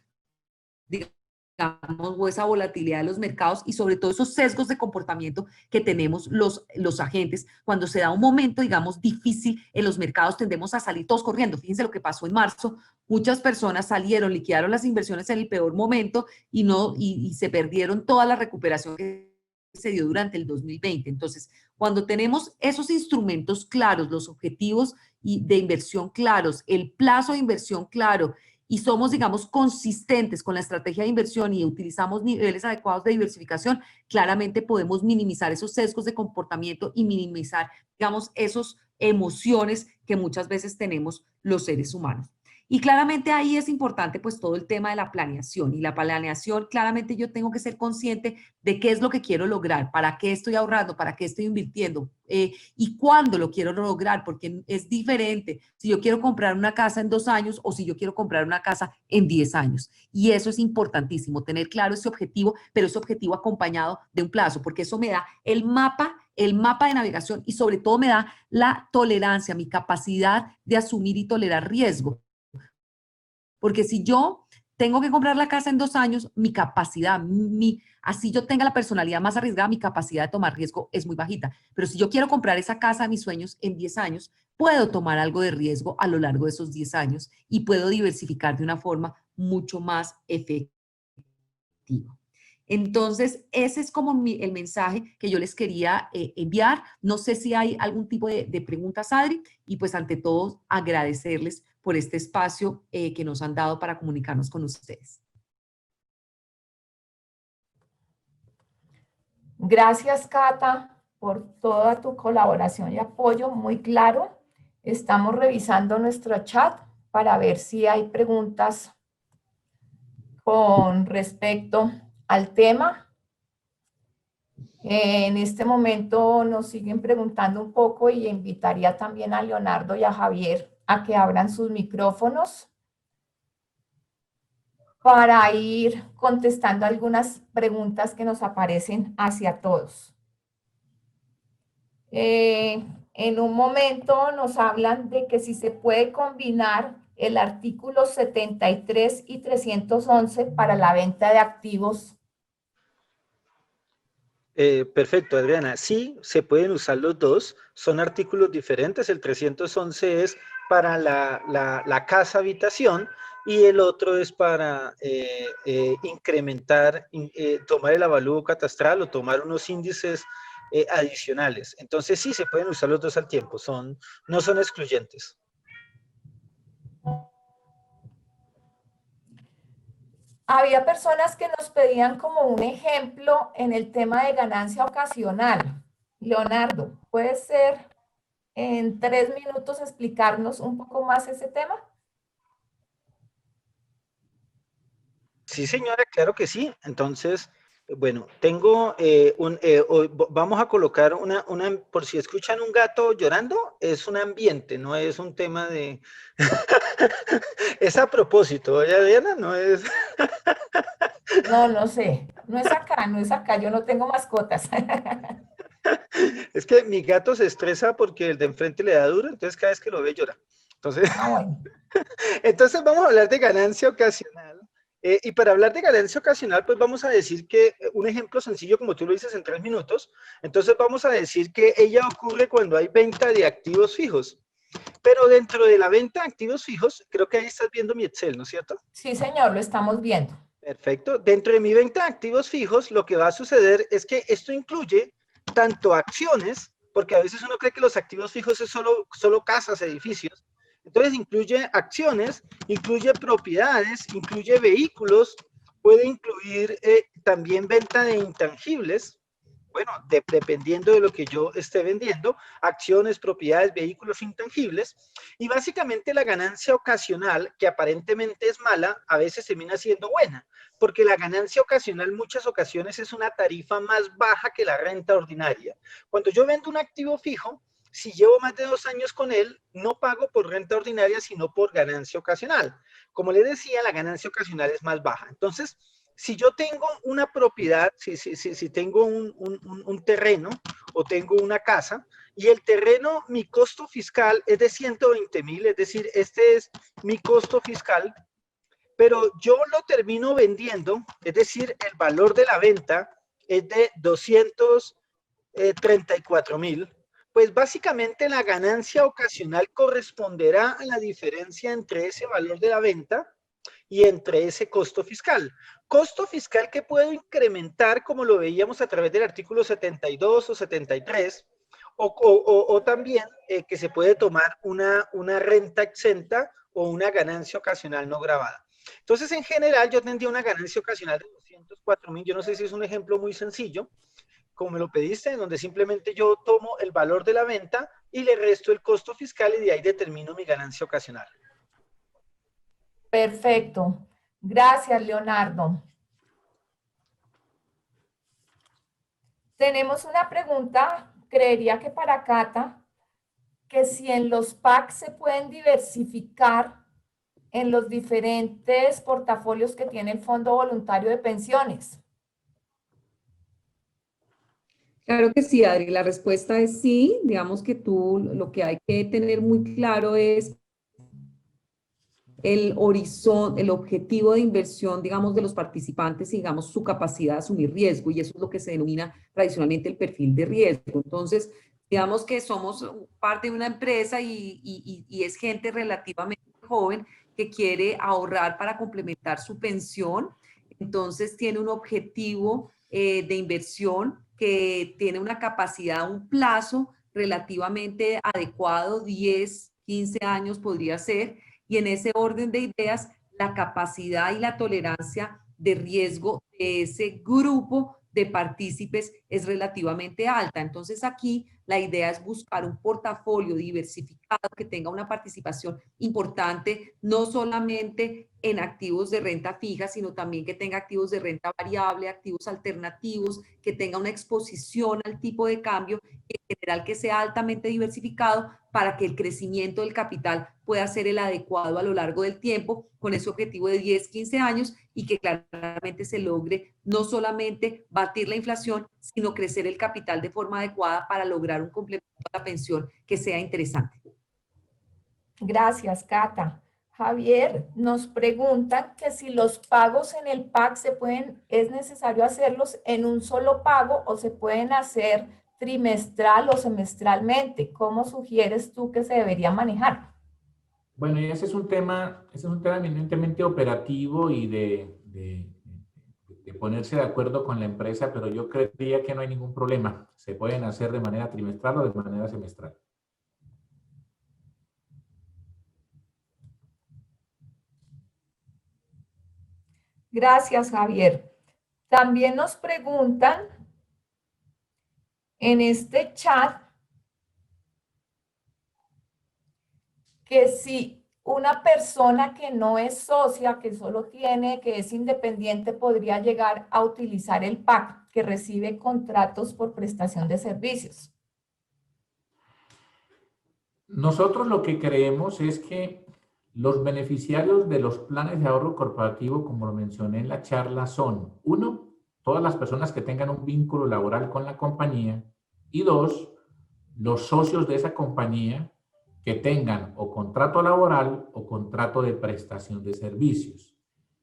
digamos, o esa volatilidad de los mercados y sobre todo esos sesgos de comportamiento que tenemos los agentes. Cuando se da un momento, digamos, difícil en los mercados, tendemos a salir todos corriendo. Fíjense lo que pasó en marzo. Muchas personas salieron, liquidaron las inversiones en el peor momento y se perdieron toda la recuperación que se dio durante el 2020. Entonces, cuando tenemos esos instrumentos claros, los objetivos de inversión claros, el plazo de inversión claro, y somos, digamos, consistentes con la estrategia de inversión y utilizamos niveles adecuados de diversificación, claramente podemos minimizar esos sesgos de comportamiento y minimizar, digamos, esas emociones que muchas veces tenemos los seres humanos. Y claramente ahí es importante pues todo el tema de la planeación. Y la planeación, claramente yo tengo que ser consciente de qué es lo que quiero lograr, para qué estoy ahorrando, para qué estoy invirtiendo y cuándo lo quiero lograr, porque es diferente si yo quiero comprar una casa en 2 años o si yo quiero comprar una casa en 10 años. Y eso es importantísimo, tener claro ese objetivo, pero ese objetivo acompañado de un plazo, porque eso me da el mapa de navegación y sobre todo me da la tolerancia, mi capacidad de asumir y tolerar riesgo. Porque si yo tengo que comprar la casa en 2 años, mi capacidad, así yo tenga la personalidad más arriesgada, mi capacidad de tomar riesgo es muy bajita. Pero si yo quiero comprar esa casa de mis sueños en 10 años, puedo tomar algo de riesgo a lo largo de esos 10 años y puedo diversificar de una forma mucho más efectiva. Entonces, ese es como el mensaje que yo les quería enviar. No sé si hay algún tipo de preguntas, Adri, y pues ante todo agradecerles por este espacio que nos han dado para comunicarnos con ustedes. Gracias, Cata, por toda tu colaboración y apoyo, muy claro. Estamos revisando nuestro chat para ver si hay preguntas con respecto al tema. En este momento nos siguen preguntando un poco y invitaría también a Leonardo y a Javier a que abran sus micrófonos para ir contestando algunas preguntas que nos aparecen hacia todos. En un momento nos hablan de que si se puede combinar el artículo 73 y 311 para la venta de activos. Perfecto, Adriana. Sí, se pueden usar los dos. Son artículos diferentes. El 311 es para la casa habitación y el otro es para incrementar, tomar el avalúo catastral o tomar unos índices adicionales. Entonces sí, se pueden usar los dos al tiempo. No son excluyentes. Había personas que nos pedían como un ejemplo en el tema de ganancia ocasional. Leonardo, ¿puede ser en 3 minutos explicarnos un poco más ese tema? Sí, señora, claro que sí. Entonces, bueno, tengo vamos a colocar por si escuchan un gato llorando, es un ambiente, no es un tema de... Es a propósito, ¿oye, Diana? No es... No, no sé. No es acá, no es acá. Yo no tengo mascotas. Es que mi gato se estresa porque el de enfrente le da duro, entonces cada vez que lo ve llora. Entonces, Bueno. entonces vamos a hablar de ganancia ocasional. Y para hablar de ganancia ocasional, pues vamos a decir que un ejemplo sencillo, como tú lo dices, en 3 minutos, entonces vamos a decir que ella ocurre cuando hay venta de activos fijos. Pero dentro de la venta de activos fijos, creo que ahí estás viendo mi Excel, ¿no es cierto? Sí, señor, lo estamos viendo. Perfecto. Dentro de mi venta de activos fijos, lo que va a suceder es que esto incluye tanto acciones, porque a veces uno cree que los activos fijos es solo casas, edificios. Entonces incluye acciones, incluye propiedades, incluye vehículos, puede incluir también venta de intangibles. Bueno, dependiendo de lo que yo esté vendiendo, acciones, propiedades, vehículos intangibles, y básicamente la ganancia ocasional, que aparentemente es mala, a veces termina siendo buena, porque la ganancia ocasional en muchas ocasiones es una tarifa más baja que la renta ordinaria. Cuando yo vendo un activo fijo, si llevo más de 2 años con él, no pago por renta ordinaria, sino por ganancia ocasional. Como les decía, la ganancia ocasional es más baja. Entonces, si yo tengo una propiedad, si tengo un terreno o tengo una casa y el terreno, mi costo fiscal es de 120,000, es decir, este es mi costo fiscal, pero yo lo termino vendiendo, es decir, el valor de la venta es de 234,000, pues básicamente la ganancia ocasional corresponderá a la diferencia entre ese valor de la venta y entre ese costo fiscal. Costo fiscal que puedo incrementar, como lo veíamos a través del artículo 72 o 73, o también que se puede tomar una renta exenta o una ganancia ocasional no grabada. Entonces, en general, yo tendría una ganancia ocasional de 204,000. Yo no sé si es un ejemplo muy sencillo, como me lo pediste, en donde simplemente yo tomo el valor de la venta y le resto el costo fiscal y de ahí determino mi ganancia ocasional. Perfecto. Gracias, Leonardo. Tenemos una pregunta, creería que para Cata, que si en los PAC se pueden diversificar en los diferentes portafolios que tiene el Fondo Voluntario de Pensiones. Claro que sí, Adri. La respuesta es sí. Digamos que tú lo que hay que tener muy claro es el horizonte, el objetivo de inversión, digamos, de los participantes y, digamos, su capacidad de asumir riesgo, y eso es lo que se denomina tradicionalmente el perfil de riesgo. Entonces, digamos que somos parte de una empresa y es gente relativamente joven que quiere ahorrar para complementar su pensión, entonces tiene un objetivo de inversión que tiene una capacidad, un plazo relativamente adecuado, 10, 15 años podría ser, y en ese orden de ideas, la capacidad y la tolerancia de riesgo de ese grupo de partícipes es relativamente alta. Entonces aquí la idea es buscar un portafolio diversificado que tenga una participación importante, no solamente en activos de renta fija, sino también que tenga activos de renta variable, activos alternativos, que tenga una exposición al tipo de cambio y en general que sea altamente diversificado para que el crecimiento del capital pueda ser el adecuado a lo largo del tiempo con ese objetivo de 10, 15 años y que claramente se logre no solamente batir la inflación, sino crecer el capital de forma adecuada para lograr un complemento a la pensión que sea interesante. Gracias, Cata. Javier, nos preguntan que si los pagos en el PAC es necesario hacerlos en un solo pago o se pueden hacer trimestral o semestralmente. ¿Cómo sugieres tú que se debería manejar? Bueno, y ese es un tema eminentemente operativo y de ponerse de acuerdo con la empresa, pero yo creería que no hay ningún problema. Se pueden hacer de manera trimestral o de manera semestral. Gracias, Javier. También nos preguntan en este chat que si una persona que no es socia, que es independiente, podría llegar a utilizar el PAC, que recibe contratos por prestación de servicios. Nosotros lo que creemos es que los beneficiarios de los planes de ahorro corporativo, como lo mencioné en la charla, son, uno, todas las personas que tengan un vínculo laboral con la compañía, y dos, los socios de esa compañía que tengan o contrato laboral o contrato de prestación de servicios.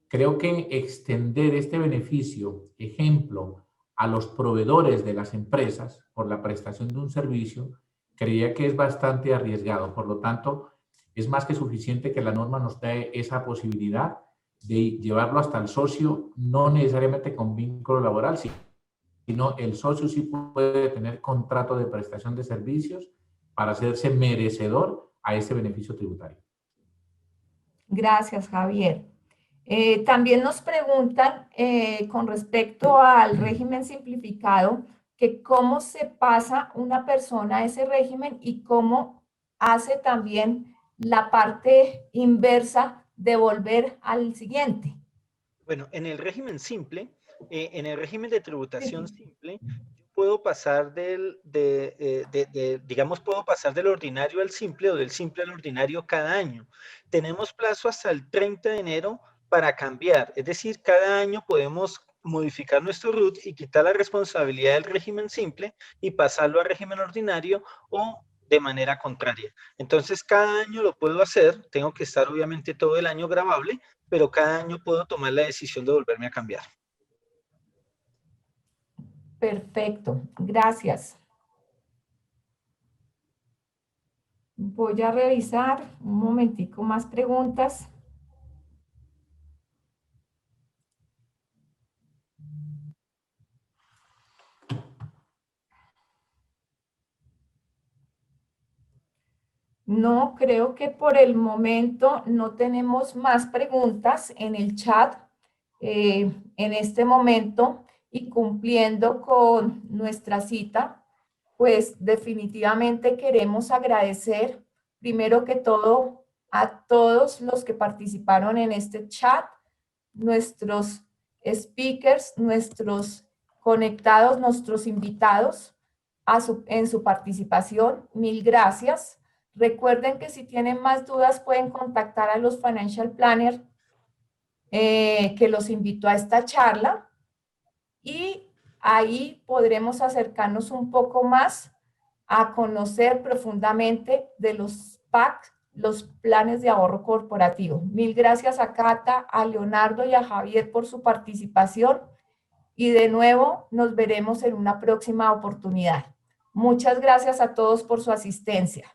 Creo que extender este beneficio, ejemplo, a los proveedores de las empresas por la prestación de un servicio, creía que es bastante arriesgado. Por lo tanto, es más que suficiente que la norma nos dé esa posibilidad de llevarlo hasta el socio, no necesariamente con vínculo laboral, sino el socio sí puede tener contrato de prestación de servicios para hacerse merecedor a ese beneficio tributario. Gracias, Javier. También nos preguntan con respecto al régimen simplificado, que cómo se pasa una persona a ese régimen y cómo hace también la parte inversa de volver al siguiente. Bueno, en el régimen simple, en el régimen de tributación simple, puedo pasar digamos, puedo pasar del ordinario al simple o del simple al ordinario cada año. Tenemos plazo hasta el 30 de enero para cambiar, es decir, cada año podemos modificar nuestro RUT y quitar la responsabilidad del régimen simple y pasarlo al régimen ordinario o de manera contraria. Entonces, cada año lo puedo hacer, tengo que estar obviamente todo el año grabable, pero cada año puedo tomar la decisión de volverme a cambiar. Perfecto, gracias. Voy a revisar un momentico más preguntas. No, creo que por el momento no tenemos más preguntas en el chat en este momento y cumpliendo con nuestra cita, pues definitivamente queremos agradecer primero que todo a todos los que participaron en este chat, nuestros speakers, nuestros conectados, nuestros invitados en su participación. Mil gracias. Recuerden que si tienen más dudas pueden contactar a los Financial Planners que los invito a esta charla y ahí podremos acercarnos un poco más a conocer profundamente de los PAC, los planes de ahorro corporativo. Mil gracias a Cata, a Leonardo y a Javier por su participación y de nuevo nos veremos en una próxima oportunidad. Muchas gracias a todos por su asistencia.